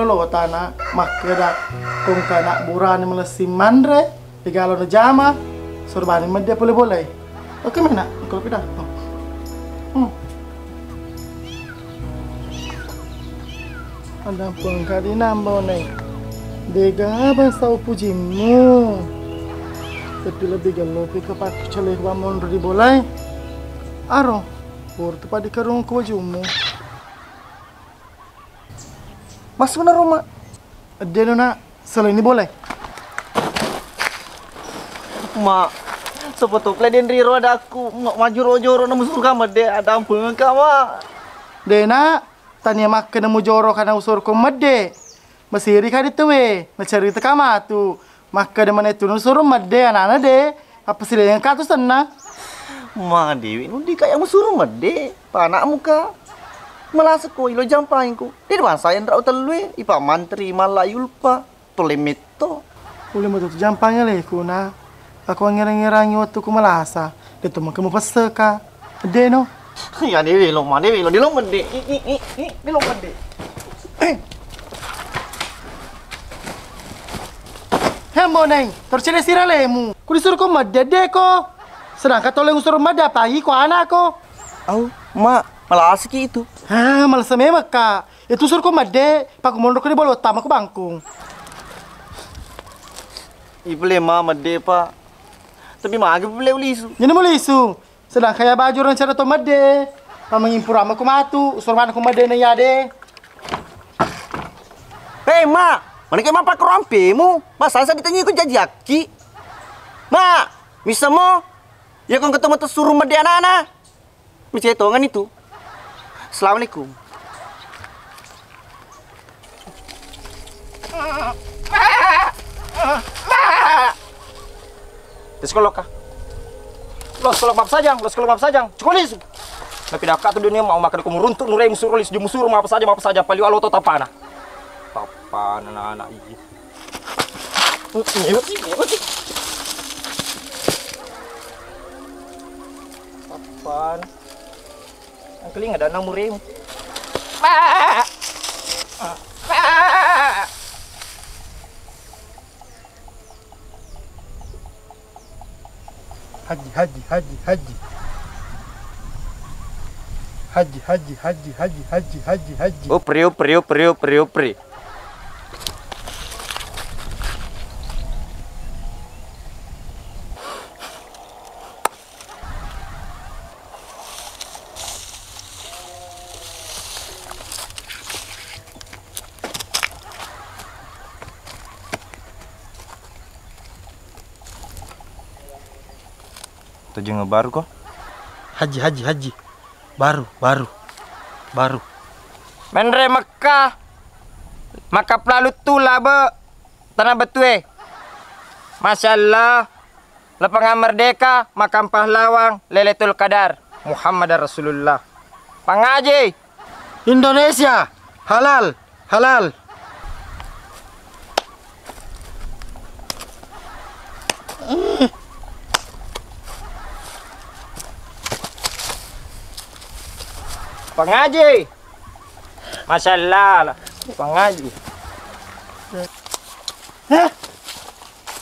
na makeda kung kana burani melesi mandre, igalo na jama, surbani madya boleh. Oke mana? Kalau pindah. Ada pengkadi nambo nih. Dega apa sau pujimu? Tapi lebih galupi kepak celeh wa mon di bolai. Aro, pur tepat di karung ku wajumu. Masuk na rumah. Ada na selain ini boleh. Ma, sepotoklah den riro ada aku maju rojoro na musur kamar de ada ampun kama. Dena tanya mak kena mujoro kana usur ko madde. Masiri ka dito we. Mencari kama tu. Maka de mana itu usur madde anak-anak de. Apa sih yang katu sana? Ma dewi nu di kayak musur madde. Panak muka. Malas ko ilo jampain ko. Di depan saya ndak utelwe ipa mantri malayulpa tolemeto. Uli mo tu jampangnya le kuna. Aku ngira-ngirangi waktu ku malasa. Dito mo kamu pasaka. Ade no. Ya dewi lo ma dewi lo di lo madde. Di lo madde. Hembo neng, tercele siralemu. Ku disuruh ko madde ko. Sedangkan tolong usur madde pagi ko anak ko. Au, ma malas ki itu. Malas memang kak. Itu suruh ko madde, pak mondok ko di bawah utama ko bangkung. Ible ma madde pa. Tapi ma agi boleh ulisu. Jadi mau lisu. Sedang kaya baju orang cara to madde. Pamangimpur ama ko matu, usur mana ko madde na yade. Hei ma, mana kayak mapa kerompemu? Masa saya ditanya ikut jajaki? Ma, bisa mo? Ya kau ketemu tuh suruh madde anak-anak. Mesti hitungan itu. Assalamualaikum. Sekolah kah? Lo sekolah map sajang. Cukulis. Tapi dah kat tu dunia mau makan aku meruntuk nurai musurolis di musur apa saja paling alo to tapana. Tapana anak-anak ini. Tapan. Ang keling ada nang murim. Haji. Oh, pri. Tujuh baru kok? Haji. Baru. Menre Mekah. Maka pelalu tu lah be. tanah betue. Masya Allah. Lapangan Merdeka, Makam Pahlawan, Lailatul Qadar, Muhammad Rasulullah. Pangaji. Indonesia, halal, halal. Pangaji. Masya Allah. Pangaji.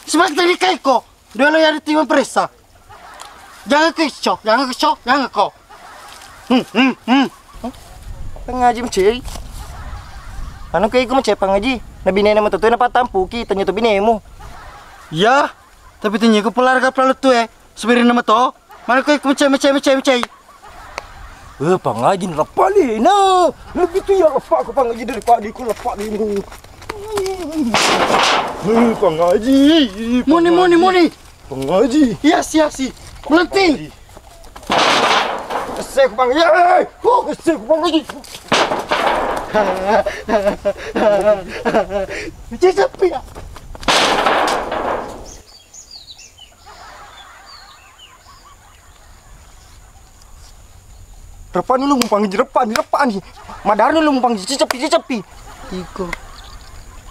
Sebagai tadi kaiko, dia lo yang tim perisa. Jangan kecok, jangan kecok, jangan kau. Pangaji mencari. Anu kaiko mencari pangaji. Nabi nenek matutu na patampu ki tanya tu binemu. Ya, tapi tanya ko pelar ka pala tu Sebirin nama to. Mana kaiko mencari. Pangaji lepak ni. Nah, lebih tu yang lepak aku pangaji daripada aku lepak ni. Pangaji. Muni. Pangaji. Iya, si. Melenting. Kesek pangaji. Kesek pangaji. Macam siapa ya? Repan ni lu mau panggil repan ni. Madar ni lu mau panggil cicepi. Iko.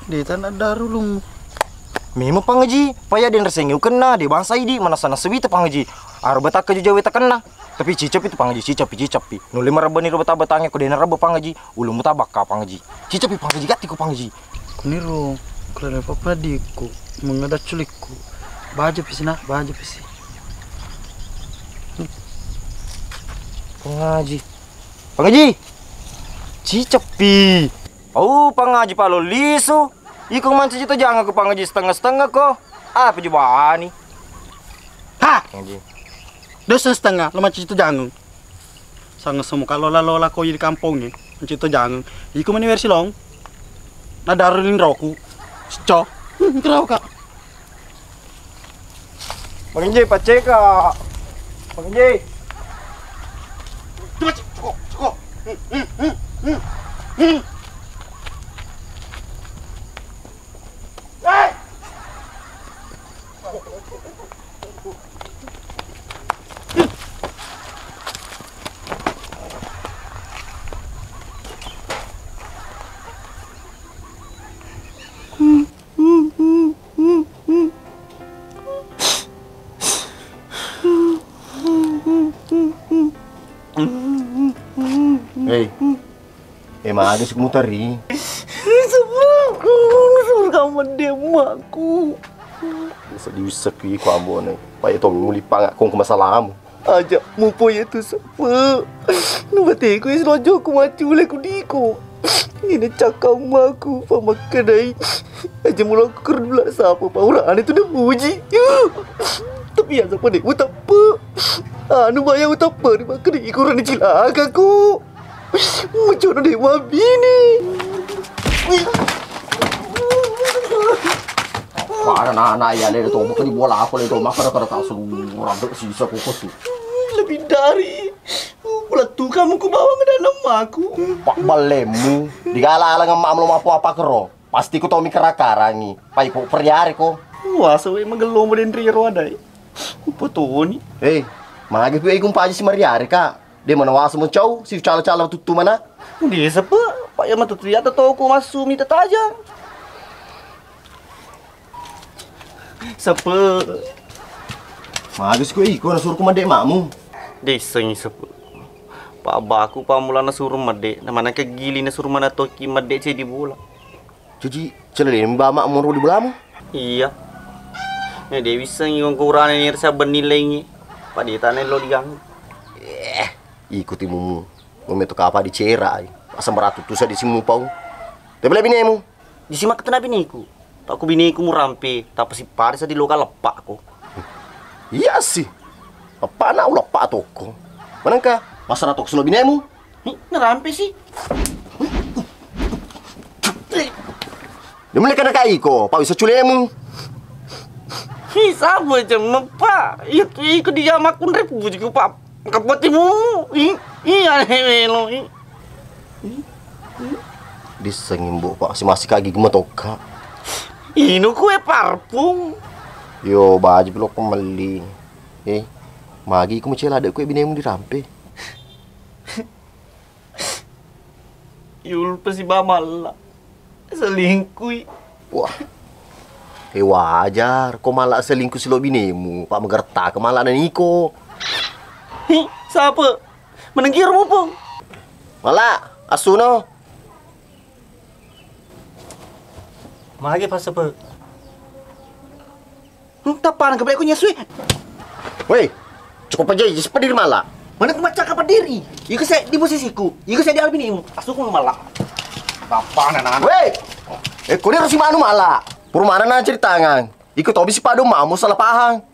Di tanah darulung. Memang pangaji, payah den resengi kena di bangsa ini mana sana sebita pangaji. Arba tak kejujawe tak kena. Tapi cicap itu pangaji, cicapi. Nuli maraba ni robata batangnya ko den raba pangaji. Ulung mutabak ka pangaji. Cicapi pangaji gati ko pangaji. Kuniru, kalau apa diku mengadat culikku. Baja pisi. Pangaji. Cicapi. Oh, pangaji palo lisu. Iko man cicito jangan ko pangaji setengah ko. Apa juga ni? Ha! Pangaji. Dosa setengah, lo macam itu jangan. Sangat semua kalau lola kau di kampung ni, macam itu jangan. Iko mana versi long? Nadarulin roku. Cok. Kerau kak. Pangaji paceka. Pangaji. Cukup. Agak suka mutari. Sebelumku, surga mendemaku. Sedih ku ambo ni. Payah Tommy mulipang aku ke masalahmu. Ajak mupo itu sepa. Nubati ku islojo ku macu le ku diko. Ini cakap maku pama kedai. Aja mula aku kerdula siapa pauraan itu dah puji. Tapi yang siapa ni utapa. Anu bayang utapa ni maka ni ikuran ni cilaka ku. Macam mana dewa bini? Para anak ya le tu bukan di bola aku le tu maka kada seluruh rambut sisa kokos tu. Lebih dari bola tu kamu ku bawa ke dalam aku. Pak balemu digala-ala ngam am lo apa kero. Pasti ku Tommy kerakarangi. Pai ku periare ko. Wah, sawe magelom den riro adai. Potoni. Magi pi ku paji si mariare ka. Dia mana wasa mencau, si cala-cala tutu mana? Dia siapa? Pak yang matu lihat atau aku masuk minta tajam. Siapa? Magis ko iko suruh ku mandek makmu. Deseng siapa? Pak baku pamulana suruh mandek, mana kegili na suruh mana toki mandek jadi bola. Jadi celele mbak makmu di bolamu? Iya. Ya dia bisa ngikong kurang ini rasa bernilainya. Pak dia tanah lo digang. Ikuti mumu. Memetu apa di cera. Asam beratu tu sa di simu pau. Tapi lebih nemu. Di simak ketena biniku. Tak ku biniku murampe, tapi si Paris di lokal lepak ko. Iya sih. Apa nak lepak toko? Manangka? Pasar toko selo binemu. Nerampe sih. Dia mulai kena kai ko, pau isa culemu. Bisa macam apa? Itu dia makun repu juga pak. Kapatimu, iya melo. Disengimbo pak, si masih kaki gemetoka. Ino kue parfum. Yo, baju belum kembali. Magi ku mencela ada kue binemu dirampe. Yul pasti bamala. Selingkuh. Wah. Wajar, kau malah selingkuh silo binemu. Pak Megerta kemalah niko. Siapa? Menengir mumpung. Malah, asuno. Magi pas apa? Tapan kebaik ku nyesui. Woi, cukup aja, just pediri malah. Mana ku macam apa diri? Iku saya di posisiku. Iku saya di albini. Asuku malah. Tapan anak-anak. Woi, kau ni harus mana malah? Perumahan na ceritangan. Ikut tobi si padu mamu salah pahang.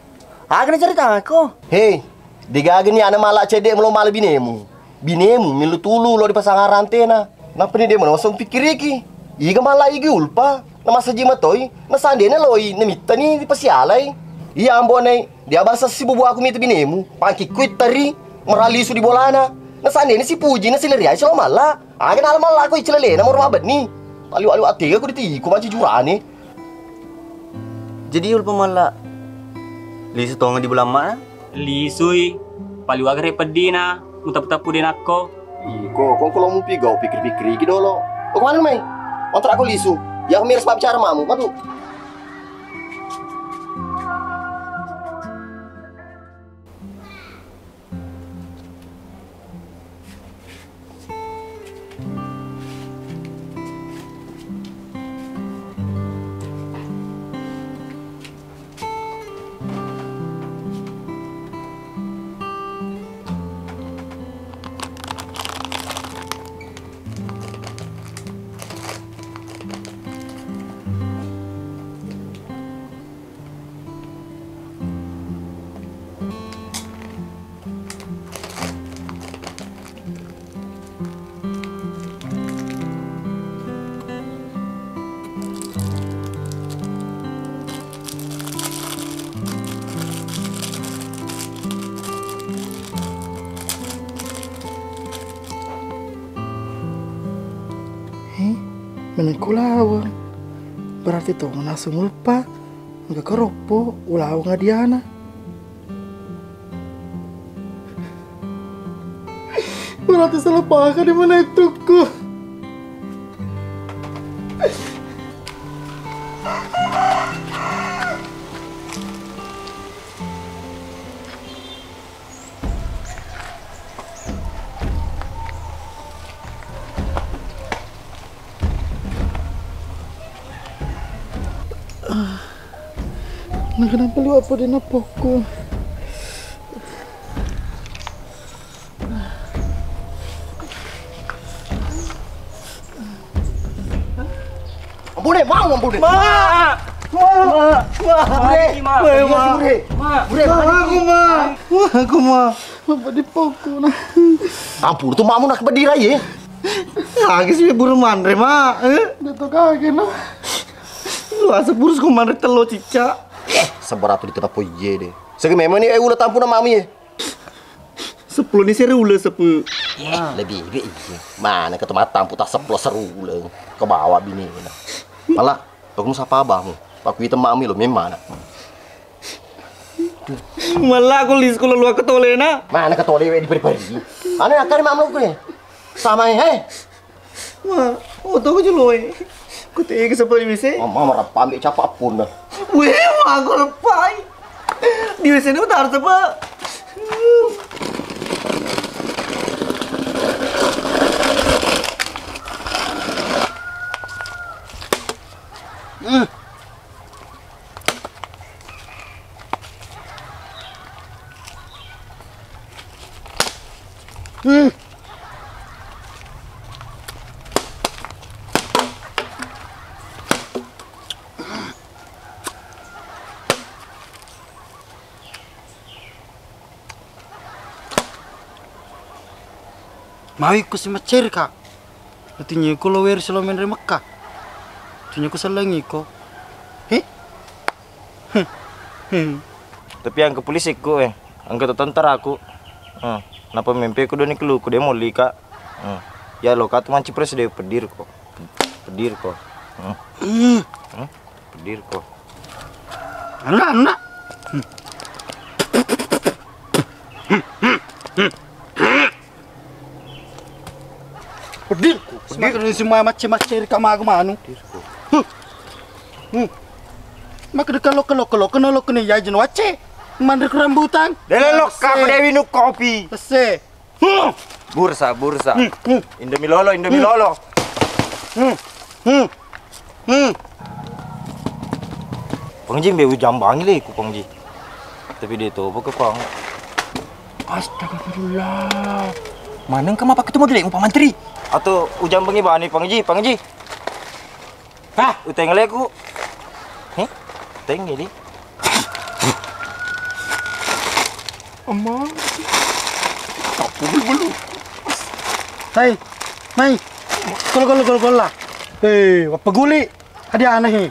Kena cerita aku. Hei, digagin ni anak malah cedek melo malah binemu. Binemu milu tulu lo di pasangan rantena. Napa ni dia mana langsung pikir iki? Iga malah igi ulpa. Nama saji matoi, na sandena loi, nemita ni di pasialai. Iya ambonai, dia bahasa si bubu aku mita binemu. Pangki kuit tari, meralisu di bolana. Na sandena si puji na sileria silo malah. Agen alam malah aku icelele na mau rumah ni. Alu atiga aku ditiku manci jurane. Jadi ulpa malah lisu tonga di bulan mana? Lisui, paling agak pedih na, mutap-tapu din ako. Iko, kau kalau mau pigau pikir-pikir iki dolo. Kau kemana mai? Kontrak aku lisu. Ya aku miras bicara mamu, patu. Menekulawa berarti tuh langsung lupa nggak keropo ulah nggak diana berarti salah paham di mana itu ku Nah, kenapa lu apa di napokku? Ampun deh, mau ampun deh. Ma. Apa dipokok nah? Ampun, tuh mamu nak berdiri aja. Lagi sih buru mandre ma. Dato kaki nah. Lu asa burus ku mandre telo cica. Seberat di tempat poye deh. Segi memang ni ulah tampun nama mami. 10 ni seru le 10. Lebih iya. Mana ke tempat tampu tak 10 seru le. Ke bawah bini. Malah, aku sapa abahmu. Aku itu mami lo memang. Malah aku lis kula lu ketolena. Mana ketole di peri-peri. Ane akar mamlu ku ni. Sama Ma, oto ko juloy. Ku tege sa pari-wise. Mama marap ambil capak pun dah. Weh, aku lepai. Di WC ini udah harus apa? Mawi ko si macer ka. Natinyo ko lower sa lomen remaka. Tinyo ko sa langi ko. Tapi ang ke polisi ko ang ke tentara aku. Napa mimpi ko doni kelu ko demo lika. Ya lo kat manci presiden pedir ko. Pedir kok. Anak. Pedir. Semakin semua macam-macam kamar aku manu. Maka dekat kena ya jen wace. Mandek rambutan. Delok kau dewi nu kopi. Pese. Bursa. Indomie lolo. Pangji be ujambang le ku pangji. Tapi dia tu apa ke pang? Astagfirullah. Mana kamu apa ketemu dulu Pak Menteri? Atau ujang bengi bani pangji. Hah, utang le aku. Utang ni. Amma. Tak bulu. Hai, mai. Kol lah. Apa guli? Ada aneh.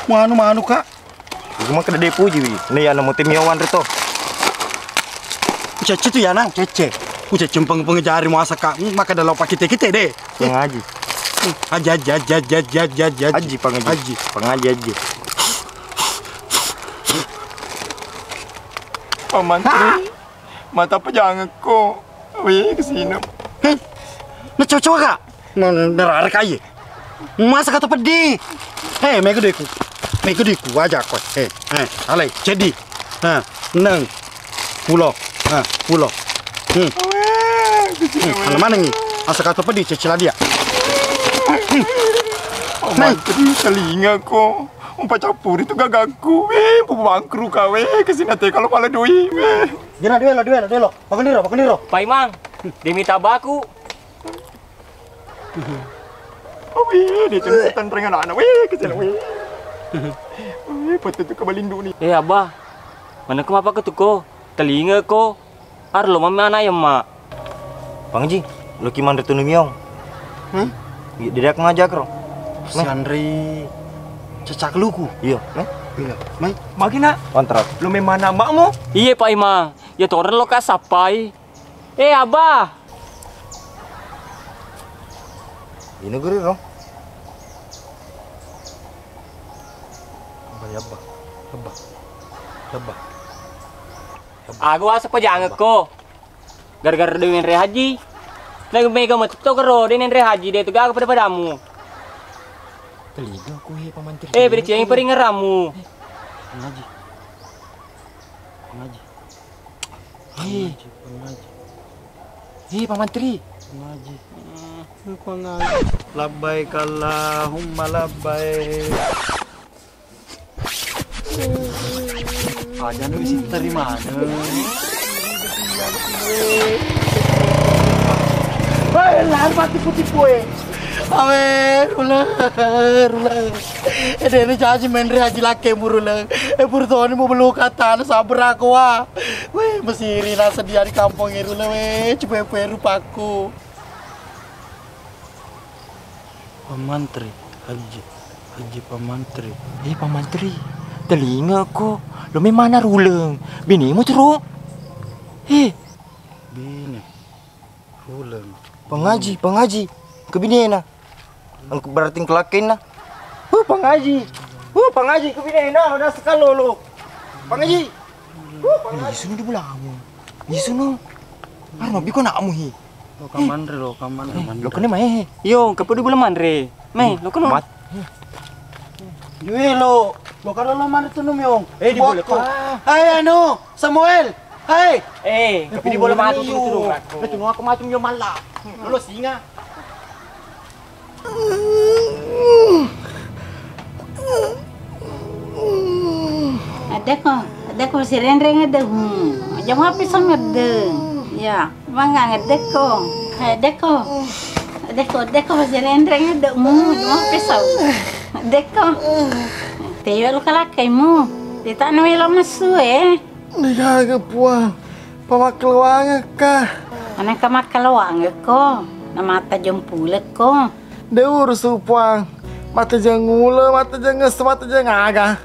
Manu kak. Cuma kena depo je. Ni yang nama temiawan reto. Cece tu ya nang, cece. Ku cece pengejar masa kak. Maka dalam pakai kita deh. Pengaji. Haji pengaji. Pak Menteri, mata pejangan kok. Weh, kesini. Nak coba kak? Nerarik aja. Masa kata pedih. Mega deku aja kau. Alai, jadi. Neng. Pulau. Mana ni? Asa kata pedih cecil dia. Pak Menteri, telinga kok. Umpa capur itu gagaku, bangkru kau, kesini teh kalau malah doi, Jangan duelo. Pakai diro. Pak Imang, dia minta baku. Dia tu setan perangan anak, kesini, patut tu kebalindu ni. Abah, mana kau apa ketuko? Telinga ko, arlo mama anak ya mak. Pangji, lo kiman retunu miong. Dia aku ngajak ro. Sandri. Cecak luku. Iya, Bila, mai. Magina. Kontrak. Lu memana makmu? Iya Pak Imang, ya toren lo kasapai. Abah. Ini guru ro. Abah. Aku asa pejangak ko. Gara-gara dengan rehaji. Lagi mega mati to karo dengan rehaji dia tu gagal padamu. Telinga aku Pak Menteri. Beri yang pering ngeramu. Pengaji. Pak Menteri. Pengaji. Labbaik Allahumma labbaik. Aja nu isi dari mana? Lahan pati tipu. Rulang. Ini caci menri haji laki murulang. Burtoni mau beluk kata, sabar aku mesiri nasa dia di kampung ini rulang. Coba rupaku. Pak Menteri, Haji Pak Menteri. Pak Menteri, telinga ko. Lo memana rulang? Binimu terus. Bini. Rulang. Pengaji. Kebinena. Angku berarti kelakin na. Pengaji kebinena. Udah sekali lo. Pengaji. Yisu di bulamu. Yisu no. Arno biko nak amuhi. Lo kamandre. Lo kene mai. Yo, kapo di bulan mandre. Mai, lo kono. Lo kan lo mana tu numyong? Di bola ko. Hai Samuel. Hai. Kapo di bulan matu tu. Betul aku macam yo malah. Lo singa. Ada ko si Renreng ada. Jangan apa sama ada. Ya, mangga ada ko. Ada ko si Renreng ada. Jangan apa sama. Ada ko. Tayo lo kalakai mo. Kita no ilo masu Nagaga puang. Pamakalawanga ka. Anak kamakalawanga ko. Namata jempulak ko. Deur supuang. Mata jangula, mata jangas, mata jangaga.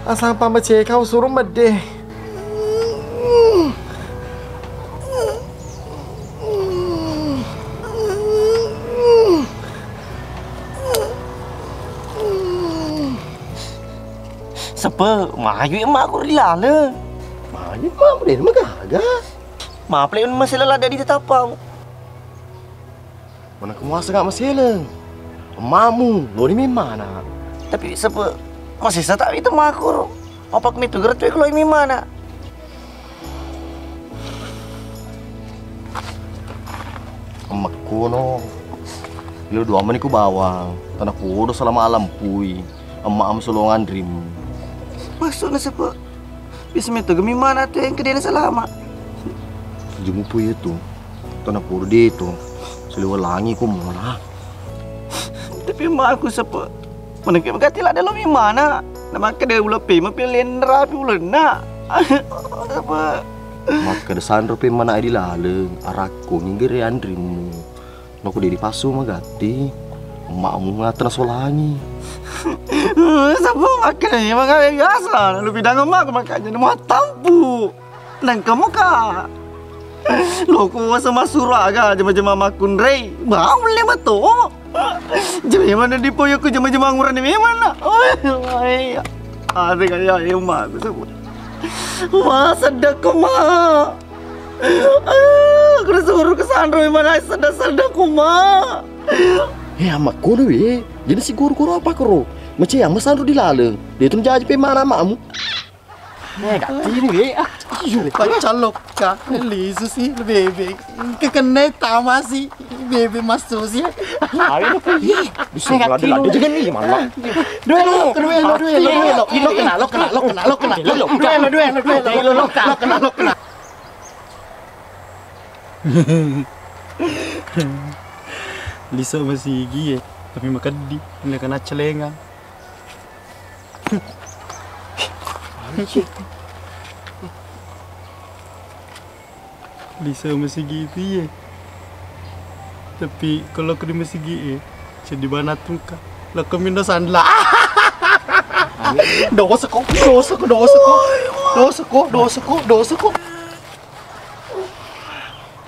Asal pamace kau suruh mede. Siapa? Mayu emak aku rela lah. Mayu mak boleh nama gagah. Mak pelik masalah lah dari tetapau. Mana kemuasa gak masalah. Mamu, lo ni memang nak. Tapi siapa? Masih saya tak itu mak aku. Apa kena tu gerak tu kalau ini mana? Emakku no. Bila dua menit ku bawang. Tanah ku udah selama alam pui. Emak am solongan dream. Maksudnya siapa? Bisa metu gemi mana tu yang kedai selama? Jemu pui itu. Tanah ku dia itu. Seliwa langi ku mana? Tapi mak aku siapa? Mana kita berkati lah dalam mana? Nama kedai ulah pi, mapi lendra pi ulah nak. Apa? Maka desan rupi mana di laleng. Araku ninggir andrimu. Naku di pasu magati. Emakmu ngatan solangi. Siapa makan ni? Makan biasa. Lu bidang emak makannya nama tampu. Dan kamu kah? Lo ku sama surah ga jema-jema makun rei. Bau le mato. Jema mana dipoyo ku jema-jema nguran ni mana? Oi. Ada kaya emak aku sebut. Wah, sedek ku mak. Aku suruh ke sana mana sedek ku mak. Amak ku ni. Jadi si guru-guru apa kau? Macam yang masan tu dilaleng. Dia tu menjadi pemana makmu. Gati ni Iyo, pacalok ka. Liso si bebe. Kekena tama si bebe masuk si. Ayo nak pergi. Bisa kalau ada jangan ni malah. Duelo. Kena. Lisa masih gigi tapi makan di nak kena celenga. Lisa masih gitu ya. Tapi kalau kau masih gitu, jadi mana tuh kak? Lah kau minda sandla. Dosa ko.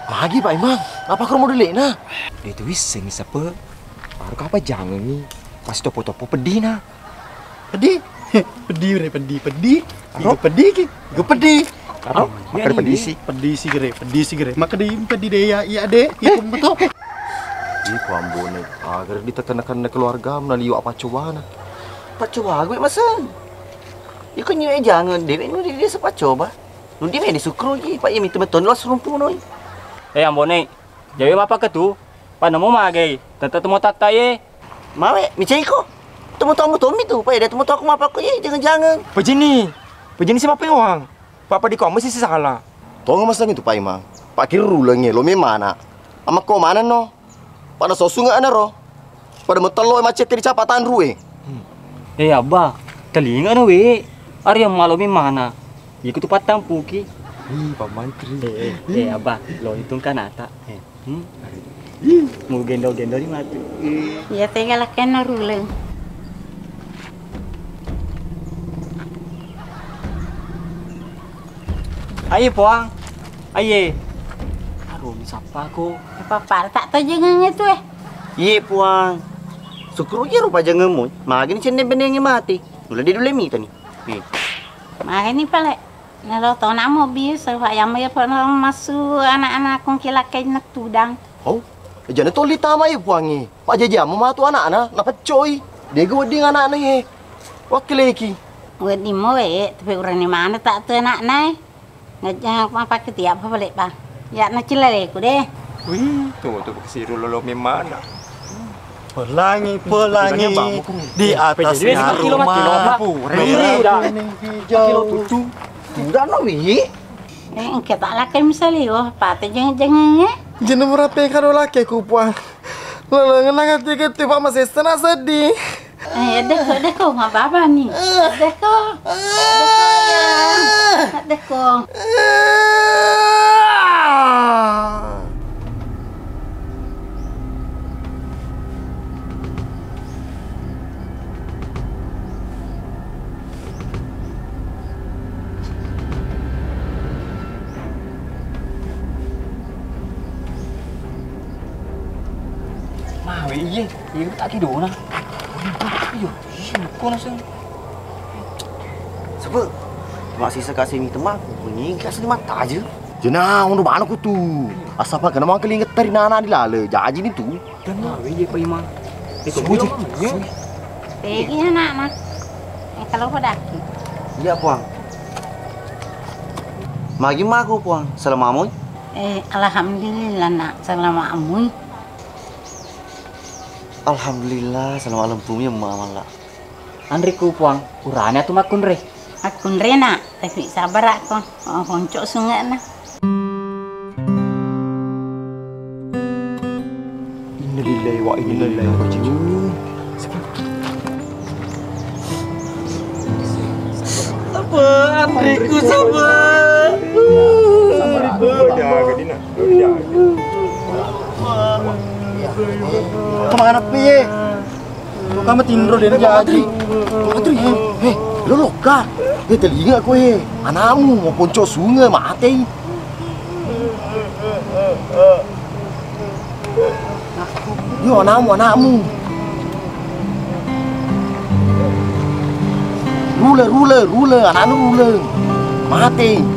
Lagi Pak Imam, apa kau mau dulu na? Dia tu wiseng siapa? Baru apa jangan ni? Pas topo-topo pedih na. Pedih. Gue pedih. Karo, makan pedih sih. Pedih sih gere. Maka di pedih deh ya, iya deh. Itu betul. Iku ambone, agar ditekan-tekan keluarga melalui apa coba na? Pak coba gue masa. Iku nyewe jangan dewe nu dia sepat coba. Nu dia ni sukro lagi. Pak Yemi tu betul lah serumpu noi. Ambone. Jawi apa ke tu? Pada mau magai. Tata temu tata ye. Mawe, micai ko. Temu-temu tu. Pak dia temu-temu aku apa ko ye jangan-jangan. Pejini siapa yang orang? Papa di kau mesti salah. Tolong mas itu Pak Imam. Pak kiru lengi lo memana? Ama kau mana no? Pada sosunga ana ro. Pada metelo macet di capatan ruwe. Abah, telinga no we. Arya malu mana? Ikut tu patang puki. Pak Mantri. Abah, lo hitung kan ata. Mau gendol-gendol di mati. Ya tinggal kena ruleng. Ayo puang. Ayo. Aduh, ni siapa aku? Papa tak tahu jangan itu Ye puang. Sukru je rupa jangan mu. Magin cendem benengnya mati. Ulah dia dulu mi tani. Makanya pala. Kalau tahu nama biasa, Pak yang mai pernah masuk anak-anak kong kilakai nak tudang. Oh, jangan toli tama ye puangi. Pak jaja mau tu anak-anak, napa coy? Dia gue ding anak-anak ye. Wakil lagi. Wedi moe, tapi orang ni mana tak tahu anak nai. Ngajak apa ketiap apa balik bang? Ya nak cilai aku deh. Wih, tu kesiru lolo memang. Pelangi di atas rumah. Hijau tu. Sudah no wi. Kita tak lakai misalnya, oh, patah jangan-jangan ya. Jangan berapa kado laki ku puang. Lalu ngenang hati Pak masih senang sedih. Deko, apa ni? Deko ya. Deko. Iya tak tidur nak. Ayo, kau nak Sebab mak sisa kasih mi temak, bunyi kasih mata aja. Jenah, untuk mana aku tu? Asal pak kena makan ingat teri nana di lala, jadi ni tu. Kenapa dia Pak Imam? Itu Sebuju. Pergi anak-anak. Kalau pada aku. Iya puang. Magi mak aku puang, selama amoy. Alhamdulillah nak selama amoy. Alhamdulillah, selama lempunya mama lah. Andri ku puang, urane tu makun re. Aku nak, tapi sabar aku. Honcok sungai na. Innalillahi wa inna ilaihi raji'un. Sabar, Andriku sabar. Jaga Dina, jaga. Kemana piye? Kamu tindro dia jadi. Atri, lo loka. Telinga aku anakmu mau ponco sungai mati. Yo anakmu. Ruler, anakmu ruler. Mati.